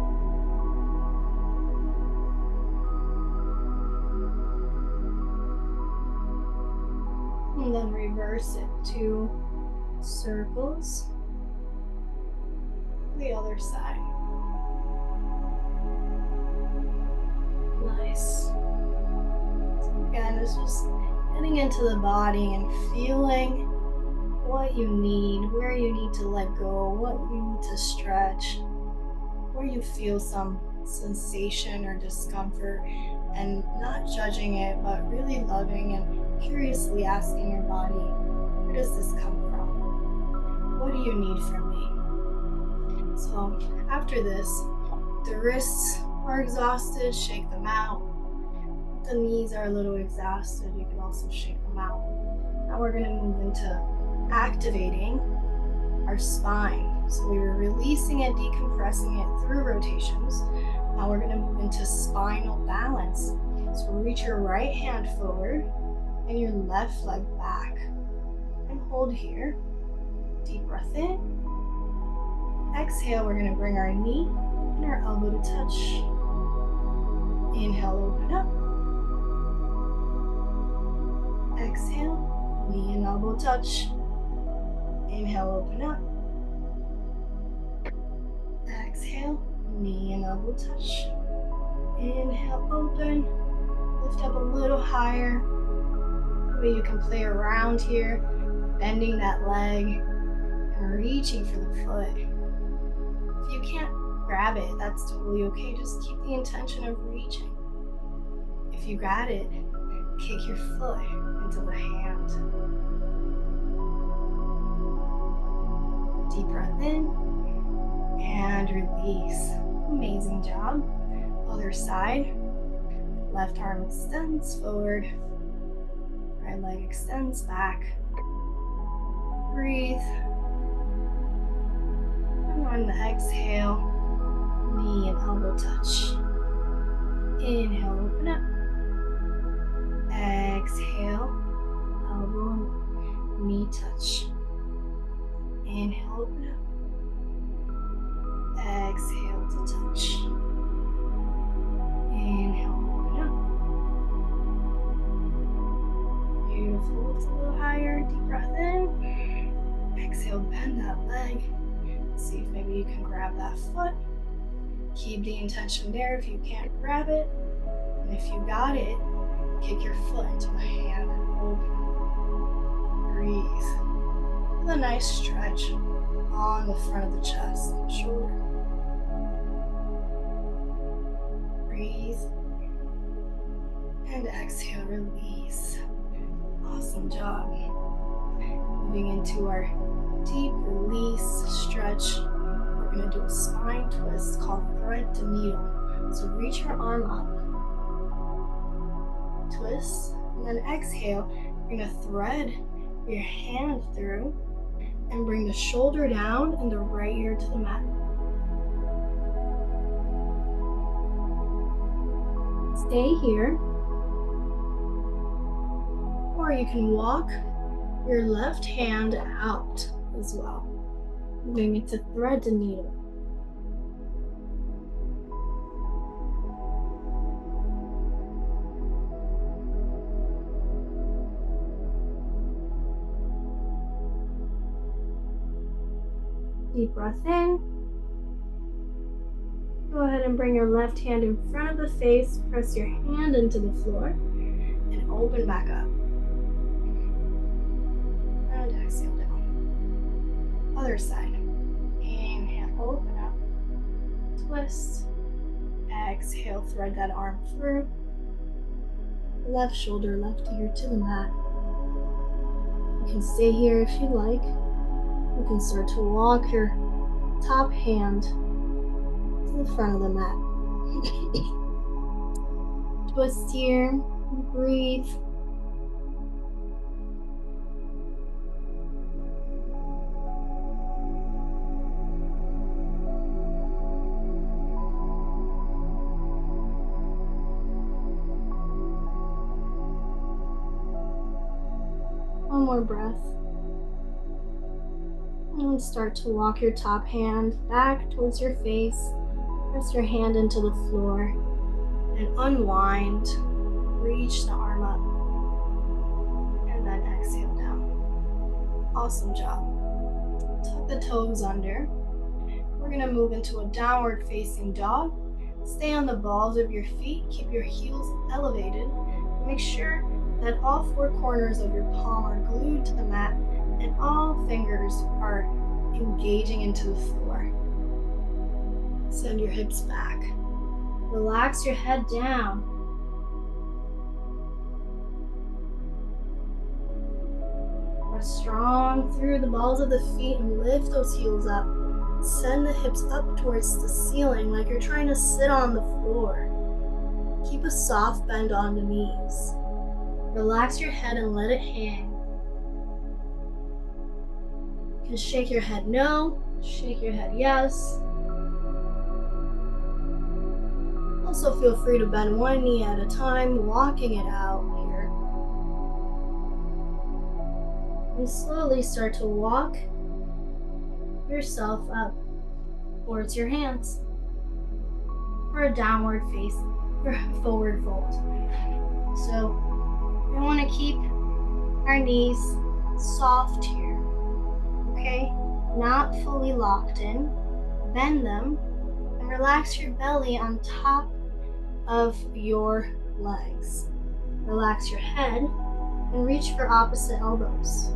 And then reverse it, 2 circles. The other side. Nice. So again, it's just getting into the body and feeling what you need, where you need to let go, what you need to stretch, where you feel some sensation or discomfort, and not judging it, but really loving and curiously asking your body, where does this come from? What do you need from me? So after this, the wrists are exhausted, shake them out. If the knees are a little exhausted, you can also shake them out. Now we're going to move into activating our spine. So we were releasing it, decompressing it through rotations. Now we're going to move into spinal balance. So reach your right hand forward and your left leg back. And hold here. Deep breath in. Exhale, we're going to bring our knee and our elbow to touch. Inhale, open up. Exhale, knee and elbow touch. Inhale, open up. Exhale, knee and elbow touch. Inhale, open. Lift up a little higher. Maybe you can play around here, bending that leg and reaching for the foot. If you can't grab it, that's totally okay. Just keep the intention of reaching. If you got it, kick your foot into the hand. Deep breath in and release. Amazing job. Other side. Left arm extends forward. Right leg extends back. Breathe. And on the exhale, knee and elbow touch. Inhale, open up. Exhale, elbow and knee touch. Inhale, open up. Exhale to touch. Inhale, open up. Beautiful. Lift a little higher. Deep breath in. Exhale, bend that leg. See if maybe you can grab that foot. Keep the intention there if you can't grab it. And if you got it, kick your foot into a hand and open. Breathe. With a nice stretch on the front of the chest and shoulder. Breathe. And exhale, release. Awesome job. Moving into our deep release stretch. We're going to do a spine twist called thread to needle. So reach your arm up. Twist. And then exhale. You're going to thread your hand through and bring the shoulder down and the right ear to the mat. Stay here. Or you can walk your left hand out as well. Moving it to thread the needle. Deep breath in. Go ahead and bring your left hand in front of the face. Press your hand into the floor and open back up. And exhale down. Other side. Inhale, open up. Twist. Exhale, thread that arm through. Left shoulder, left ear to the mat. You can stay here if you like. You can start to walk your top hand to the front of the mat. Twist here, breathe. more breath. And start to walk your top hand back towards your face. Press your hand into the floor and unwind. Reach the arm up. And then exhale down. Awesome job. Tuck the toes under. We're going to move into a downward facing dog. Stay on the balls of your feet. Keep your heels elevated. Make sure that all four corners of your palm are glued to the mat and all fingers are engaging into the floor. Send your hips back. Relax your head down. Press strong through the balls of the feet and lift those heels up. Send the hips up towards the ceiling like you're trying to sit on the floor. Keep a soft bend on the knees. Relax your head and let it hang. You can shake your head no, shake your head yes. Also feel free to bend one knee at a time, walking it out here. And slowly start to walk yourself up towards your hands for a downward face or forward fold. So we want to keep our knees soft here, okay? Not fully locked in. Bend them and relax your belly on top of your legs. Relax your head and reach for opposite elbows.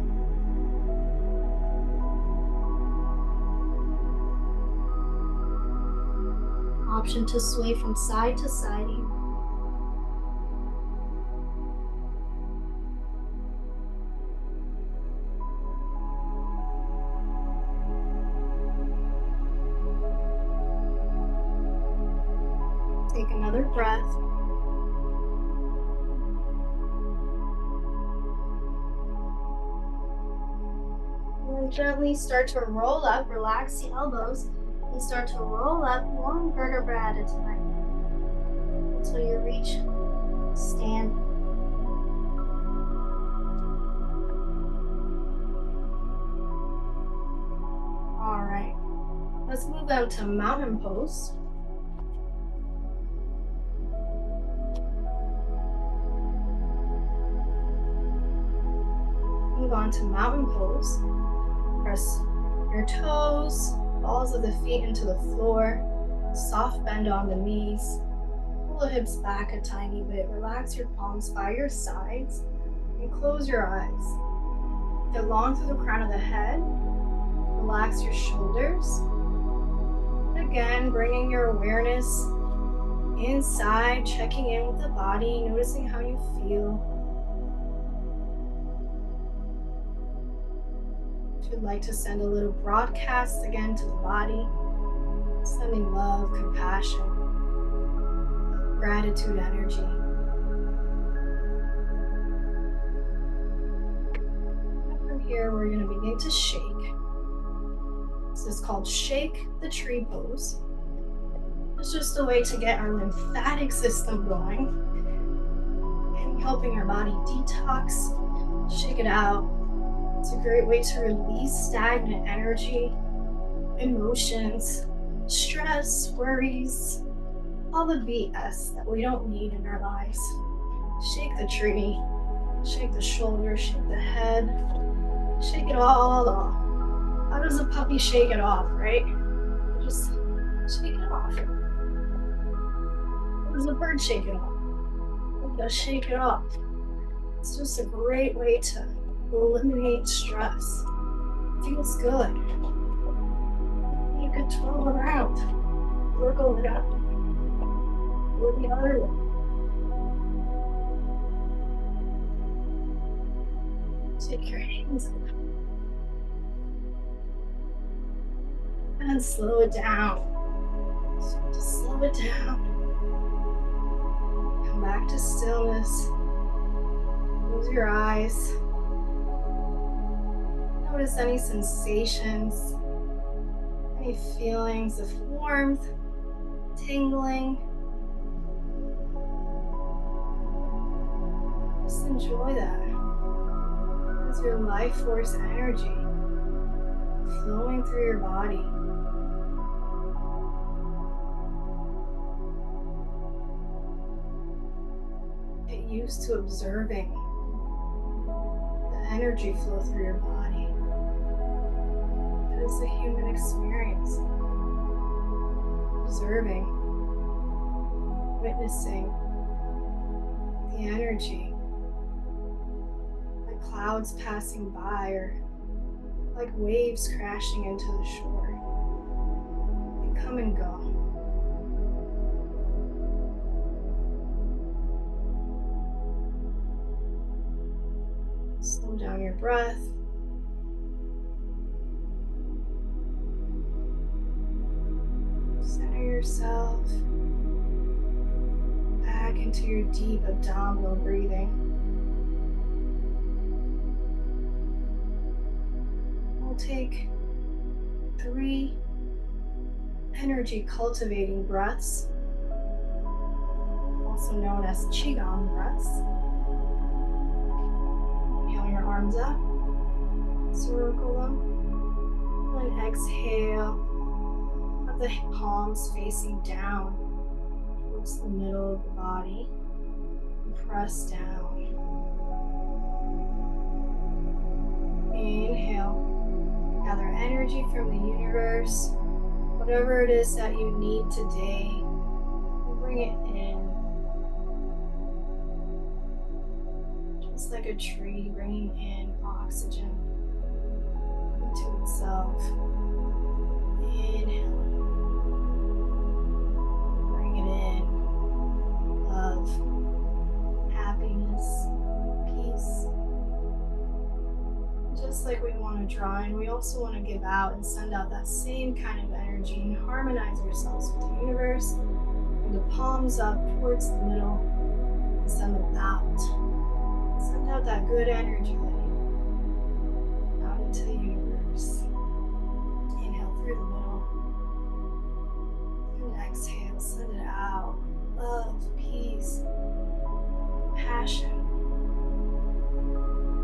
Option to sway from side to side here. Take another breath. And then gently start to roll up, relax the elbows, and start to roll up one vertebra at a time until you reach stand. All right, let's move on to mountain pose. Move on to mountain pose. Press your toes, balls of the feet into the floor, soft bend on the knees, pull the hips back a tiny bit, relax your palms by your sides, and close your eyes. Get long through the crown of the head, relax your shoulders. Again, bringing your awareness inside, checking in with the body, noticing how you feel. Would like to send a little broadcast again to the body, sending love, compassion, gratitude energy. And from here, we're going to begin to shake. This is called Shake the Tree Pose. It's just a way to get our lymphatic system going and helping our body detox, shake it out. It's a great way to release stagnant energy, emotions, stress, worries, all the BS that we don't need in our lives. Shake the tree, shake the shoulders, shake the head, shake it all off. How does a puppy shake it off, right? Just shake it off. How does a bird shake it off? Just shake it off. It's just a great way to eliminate stress. Feels good. You could twirl around, wiggle it up, or the other way. Take your hands and slow it down. So just slow it down. Come back to stillness. Close your eyes. Notice any sensations, any feelings of warmth, tingling. Just enjoy that. Is your life force energy flowing through your body. Get used to observing the energy flow through your body. That is the human experience. Observing, witnessing the energy, like clouds passing by or like waves crashing into the shore. They come and go. Slow down your breath. Center yourself back into your deep abdominal breathing. We'll take 3 energy cultivating breaths, also known as Qigong breaths. Inhale your arms up, circle them, and then exhale. Have the palms facing down towards the middle of the body. And press down. Inhale. Gather energy from the universe. Whatever it is that you need today, bring it in. Just like a tree bringing in oxygen into itself. Inhale. Bring it in. Love, happiness, peace. Just like we want to draw in, we also want to give out and send out that same kind of energy and harmonize ourselves with the universe. Bring the palms up towards the middle and send them out. Send out that good energy out into the universe. Inhale through the middle and exhale, send it out. Love, peace, passion,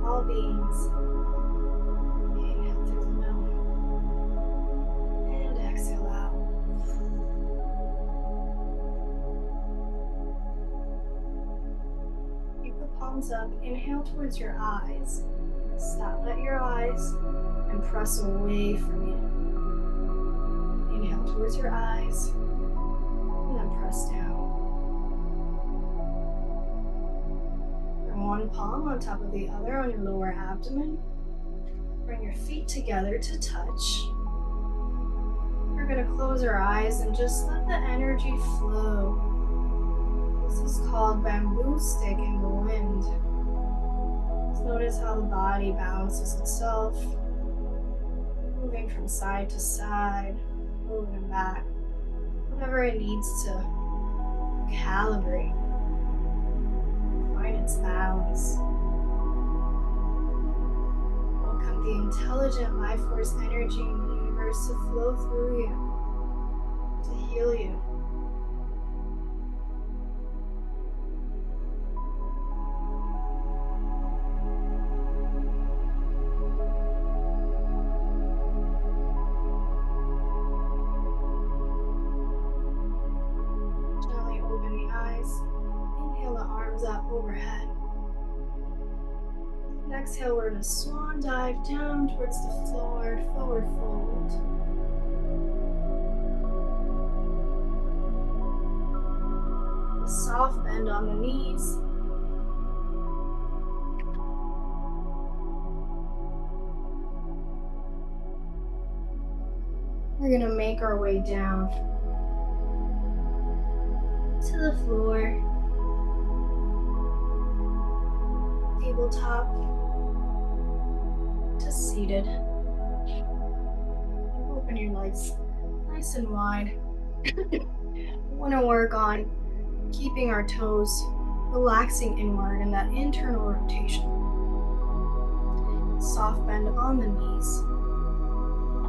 all beings. Palms up, inhale towards your eyes. Stop at your eyes and press away from you. Inhale towards your eyes and then press down. Bring one palm on top of the other on your lower abdomen. Bring your feet together to touch. We're going to close our eyes and just let the energy flow. This is called bamboo stick in the wind. Just notice how the body balances itself, moving from side to side, moving and back, whatever it needs to calibrate, find its balance. Welcome the intelligent life force energy in the universe to flow through you, to heal you. Overhead. And exhale, we're going to swan dive down towards the floor, forward fold. A soft bend on the knees. We're going to make our way down to the floor. Tabletop to seated. Open your legs nice and wide. We want to work on keeping our toes relaxing inward in that internal rotation. Soft bend on the knees.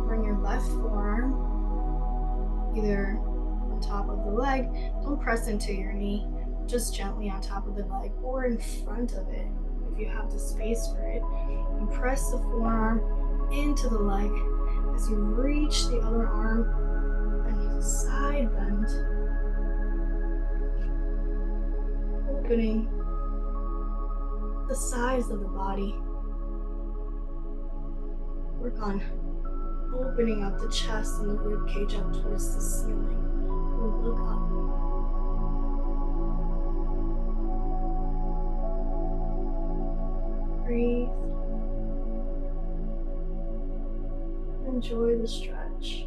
Bring your left forearm either on top of the leg. Don't press into your knee, just gently on top of the leg or in front of it. If if you have the space for it. And press the forearm into the leg as you reach the other arm and side bend, opening the sides of the body. Work on opening up the chest and the rib cage up towards the ceiling. And look up. Breathe. Enjoy the stretch.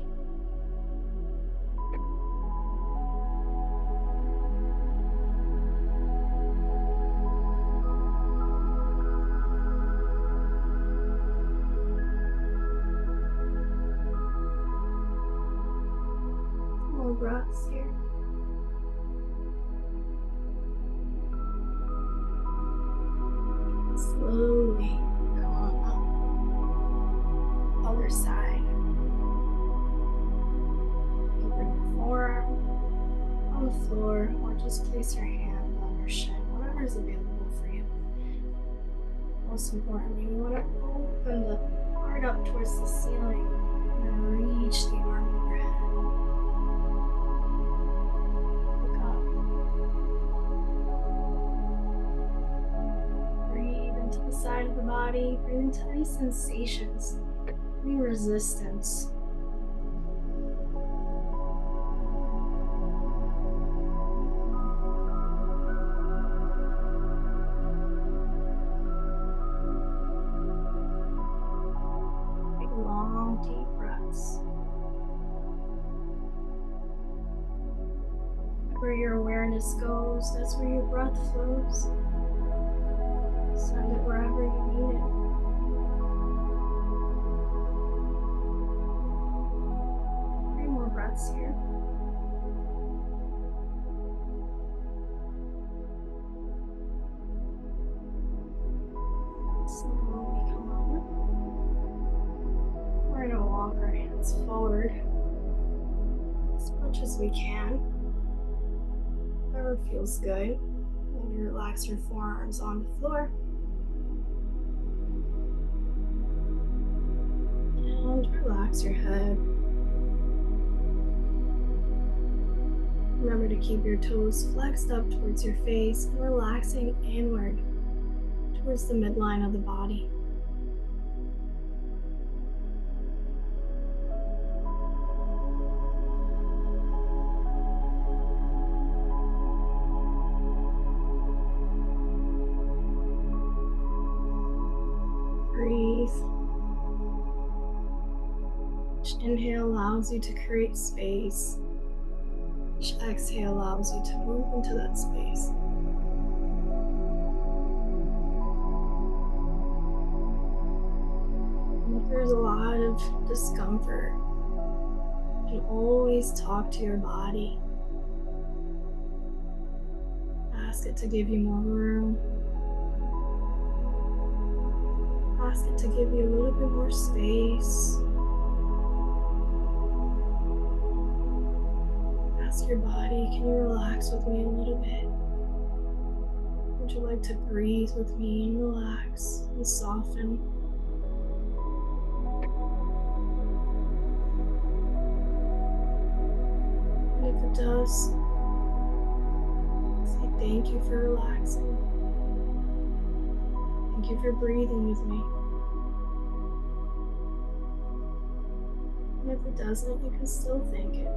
More breaths here. Slowly come on up. Other side. You bring your forearm on the floor, or just place your hand on your shin, whatever is available for you. Most importantly, you want to open the heart up towards the ceiling and then reach the arm overhead. Look up. Breathe into the side of the body. Breathe into any sensations, any resistance. Long, deep breaths. Where your awareness goes, that's where your breath flows. Send it wherever you need it. 3 more breaths here. Slowly come on. We're going to walk our hands forward as much as we can. Whatever feels good. Maybe relax your forearms on the floor. And relax your head. Remember to keep your toes flexed up towards your face and relaxing inward towards the midline of the body. Breathe. Each inhale allows you to create space. Each exhale allows you to move into that space. And if there's a lot of discomfort, you can always talk to your body. Ask it to give you more room. Ask it to give you a little bit more space. Ask your body, can you relax with me a little bit? Would you like to breathe with me and relax and soften? And if it does, say thank you for relaxing. Thank you for breathing with me. And if it doesn't, you can still thank it.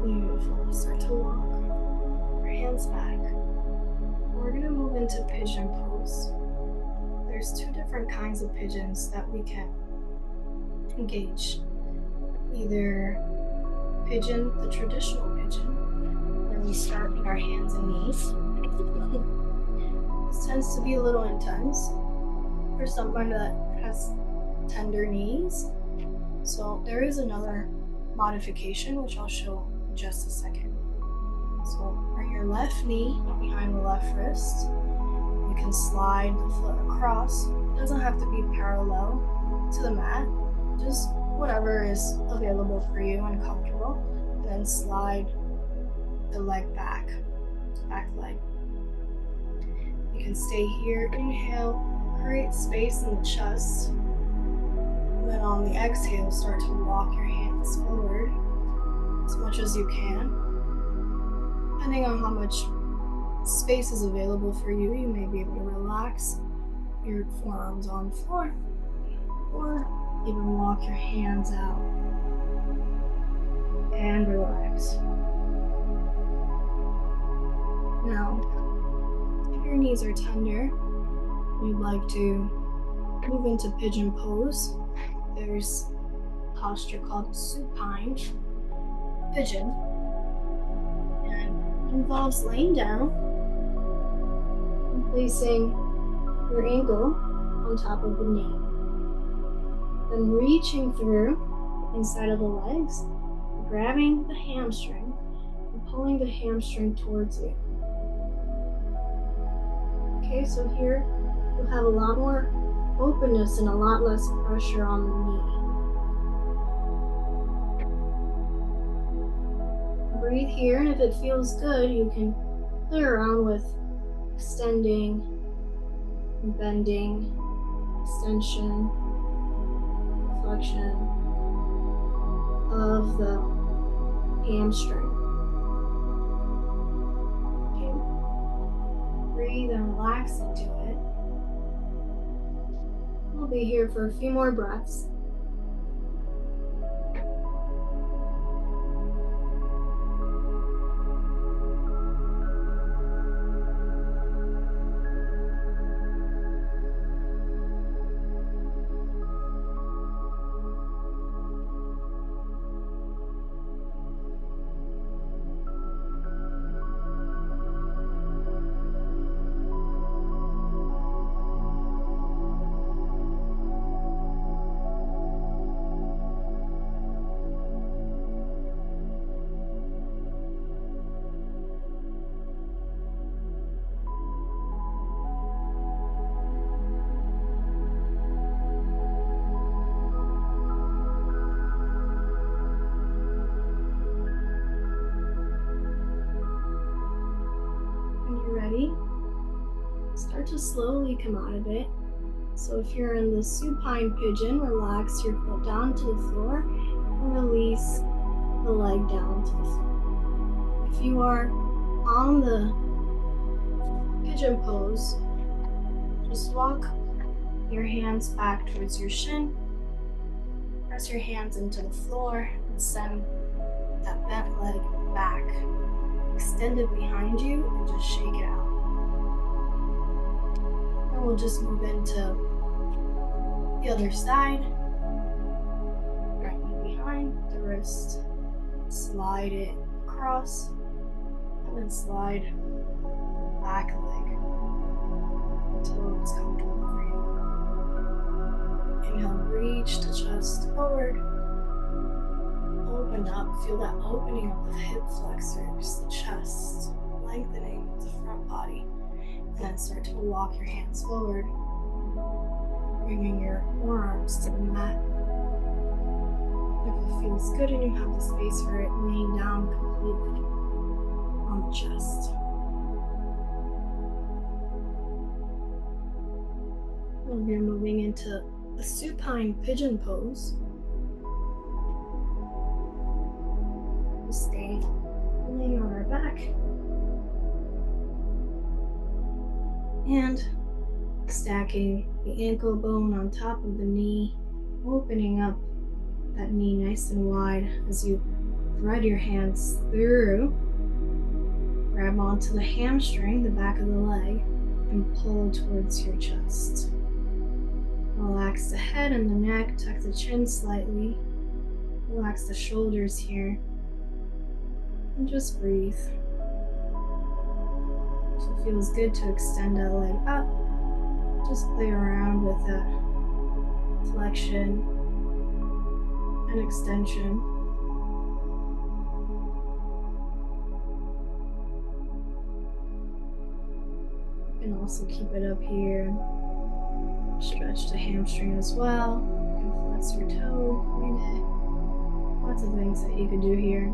Beautiful. Start to walk. Your hands back. We're going to move into pigeon pose. There's 2 different kinds of pigeons that we can engage. Either pigeon, the traditional pigeon, where we start in our hands and knees. This tends to be a little intense for someone that has tender knees. So there is another modification, which I'll show in just a second. So bring your left knee behind the left wrist. You can slide the foot across. It doesn't have to be parallel to the mat. Just whatever is available for you and comfortable. And then slide the leg back leg. You can stay here. Inhale, create space in the chest. And then on the exhale, start to walk your hands forward as much as you can. Depending on how much space is available for you, you may be able to relax your forearms on the floor, or even walk your hands out and relax. Now, if your knees are tender, you'd like to move into pigeon pose. There's a posture called supine pigeon, and it involves laying down and placing your ankle on top of the knee, then reaching through the inside of the legs, grabbing the hamstring and pulling the hamstring towards you. Okay, so here you'll have a lot more openness and a lot less pressure on the knee. Breathe here, and if it feels good, you can play around with extending, bending, extension, flexion of the hamstring. Okay. Breathe and relax into it. We'll be here for a few more breaths. Start to slowly come out of it. So if you're in the supine pigeon, relax your foot down to the floor and release the leg down to the floor. If you are on the pigeon pose, just walk your hands back towards your shin, press your hands into the floor, and send that bent leg back. Extend it behind you and just shake it out. And we'll just move into the other side. Right knee behind the wrist. Slide it across, and then slide back leg until it's comfortable for you. Inhale, reach the chest forward. Open up, feel that opening of the hip flexors, the chest, lengthening of the front body. And then start to walk your hands forward, bringing your forearms to the mat. If it feels good and you have the space for it, laying down completely on the chest. And we're moving into a supine pigeon pose. We'll stay laying on our back. And stacking the ankle bone on top of the knee, opening up that knee nice and wide as you thread your hands through. Grab onto the hamstring, the back of the leg, and pull towards your chest. Relax the head and the neck, tuck the chin slightly. Relax the shoulders here. And just breathe. So it feels good to extend that leg up. Just play around with that flexion and extension. You can also keep it up here. Stretch the hamstring as well. You can flex your toe, point it. Lots of things that you can do here.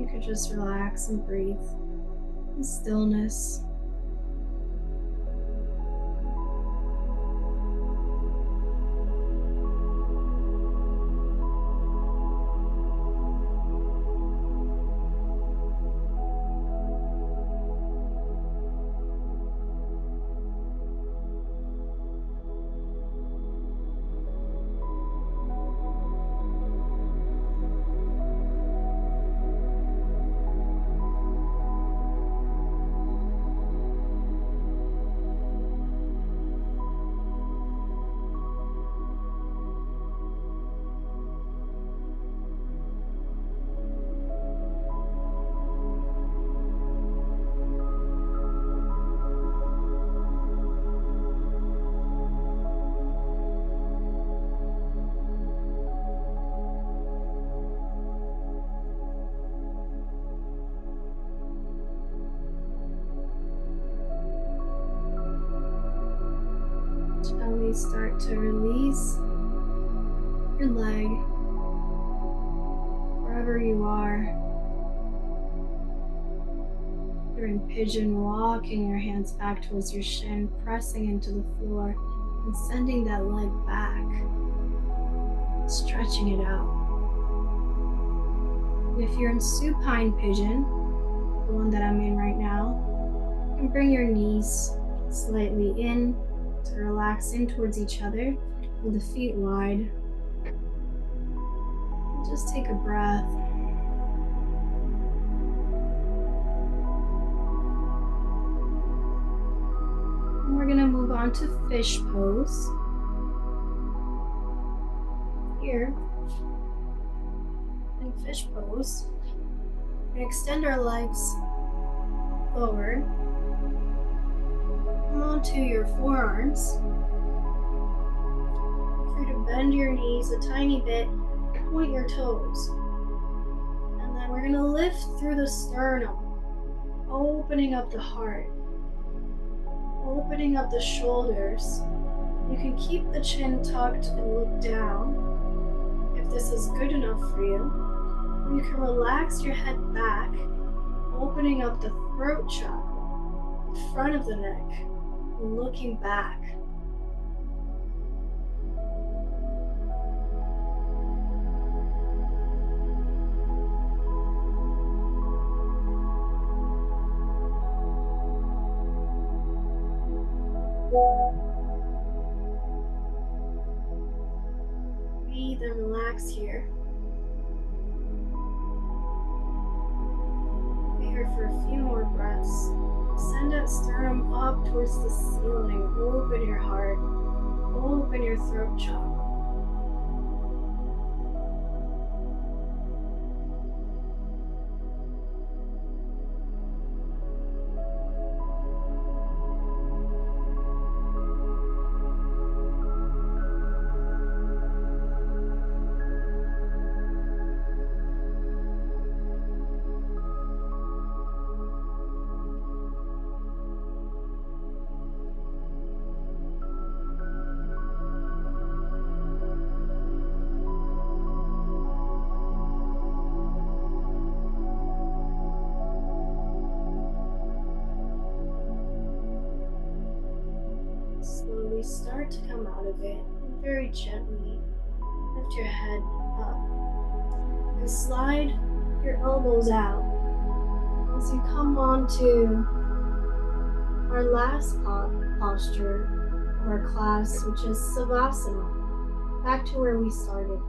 You could just relax and breathe in stillness. Gently start to release your leg wherever you are. You're in pigeon, walking your hands back towards your shin, pressing into the floor and sending that leg back, stretching it out. And if you're in supine pigeon, the one that I'm in right now, you can bring your knees slightly in to relax in towards each other with the feet wide. And just take a breath. And we're going to move on to fish pose. Here, in fish pose, we're going to extend our legs forward. Come onto your forearms. Try to bend your knees a tiny bit, point your toes. And then we're going to lift through the sternum, opening up the heart, opening up the shoulders. You can keep the chin tucked and look down if this is good enough for you. Or you can relax your head back, opening up the throat chakra, the front of the neck, looking back. Breathe and relax here. Be here for a few more breaths. Send that sternum up towards the ceiling. Open your heart. Open your throat chakra. Slowly start to come out of it, and very gently lift your head up and slide your elbows out as you come on to our last posture of our class, which is Savasana, back to where we started.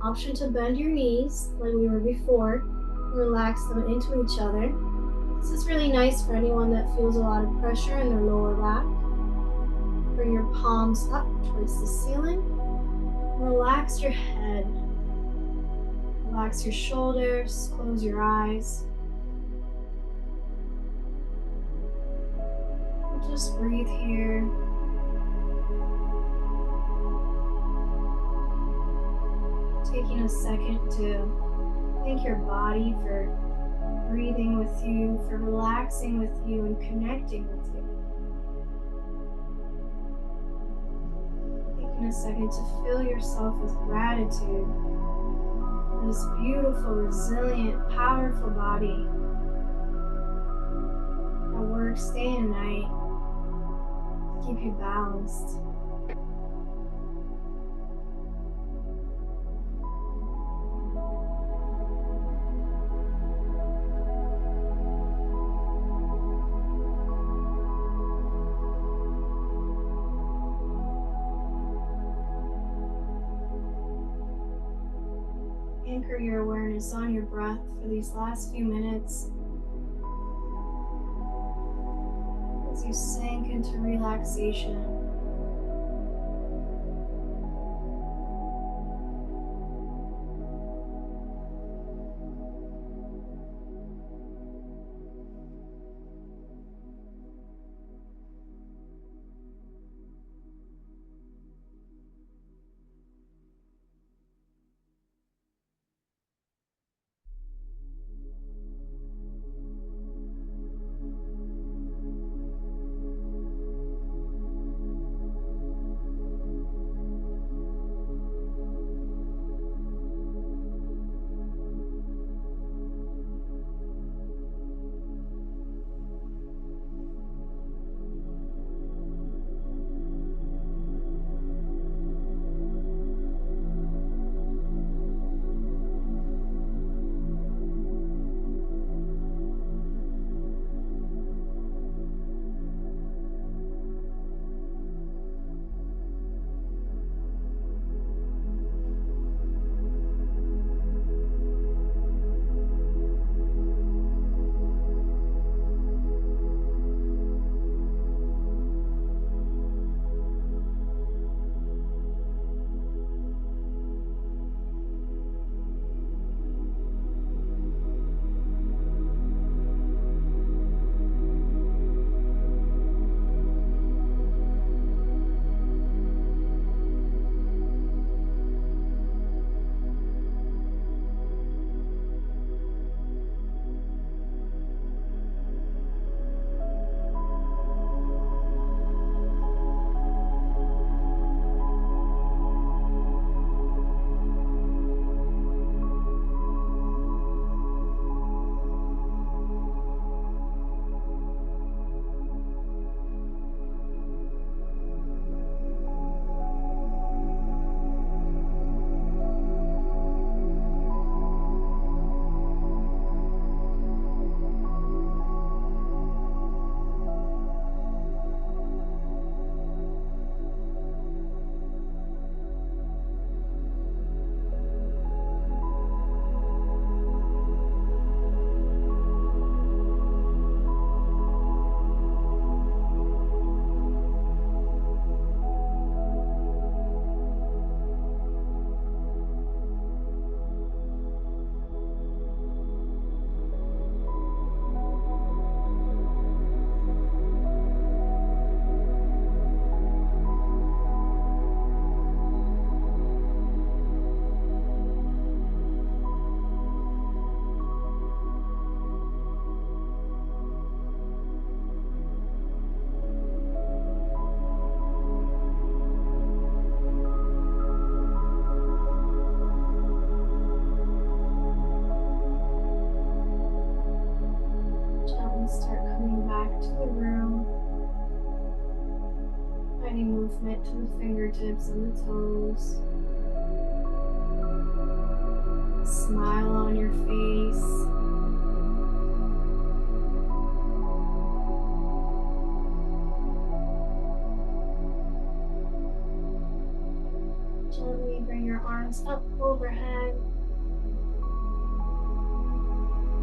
Option to bend your knees like we were before, relax them into each other. This is really nice for anyone that feels a lot of pressure in their lower back. Bring your palms up towards the ceiling. Relax your head. Relax your shoulders. Close your eyes. And just breathe here. Taking a second to thank your body for breathing with you, for relaxing with you, and connecting with you. Taking a second to fill yourself with gratitude This beautiful, resilient, powerful body that works day and night to keep you balanced. Anchor your awareness on your breath for these last few minutes as you sink into relaxation. Gently start coming back to the room, finding movement to the fingertips and the toes. Smile on your face. Gently bring your arms up overhead.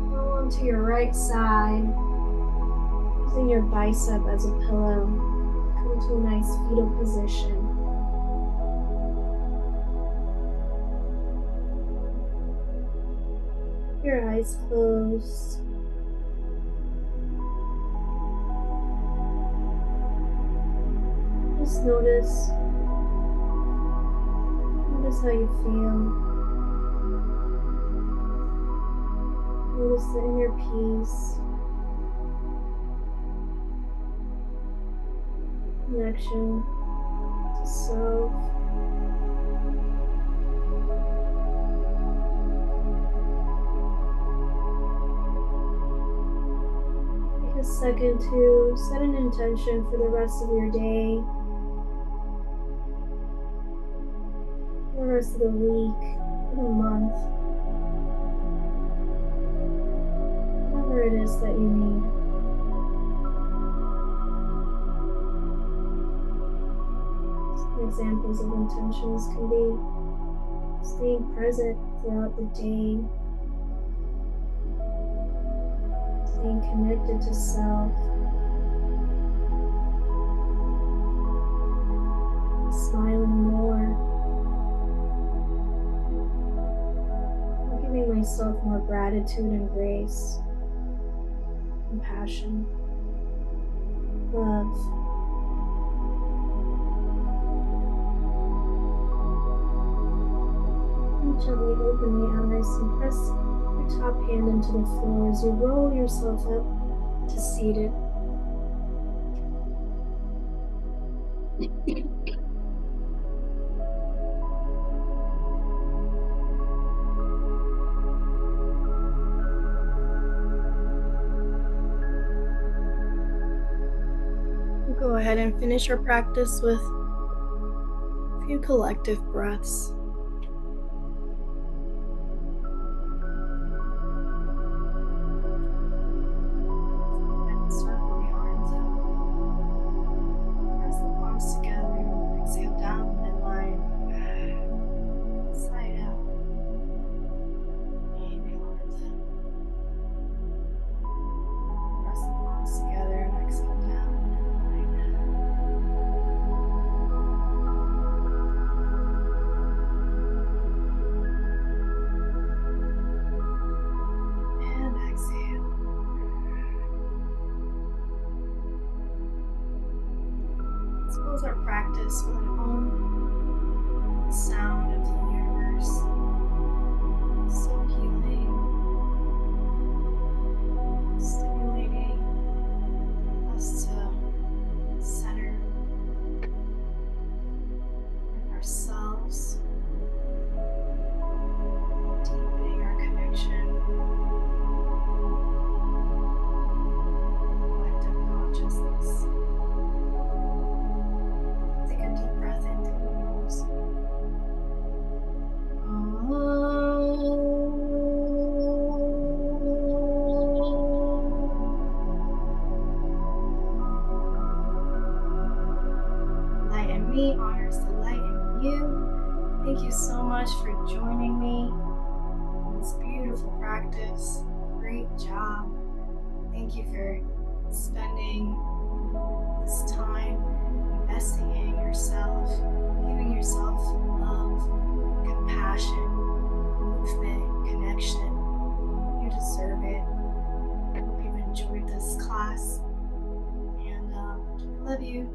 Roll onto your right side, using your bicep as a pillow. Come to a nice fetal position. Your eyes closed. Just notice how you feel. Notice the inner peace, connection to self. a second to set an intention for the rest of your day, for the rest of the week, for the month, whatever it is that you need. Some examples of intentions can be staying present throughout the day, staying connected to self, smiling more, giving myself more gratitude and grace, compassion, love. And gently open the eyes and press your top hand into the floor as you roll yourself up to seated. Go ahead and finish our practice with a few collective breaths. And circle the arms out. Press the palms together. Exhale down the midline. Side out. Inhale, arms out. Press the palms together and exhale down the midline. And exhale. Let's close our practice with an Om sound of the universe. So healing, stimulating us to center in ourselves, deepening our connection, collective consciousness. Take a deep breath in through the nose. Light in me honors the light in you. Thank you so much for joining me in this beautiful practice. Great job. Thank you for spending this time investing in yourself, giving yourself love, compassion, movement, connection. You deserve it. I hope you've enjoyed this class, and I love you.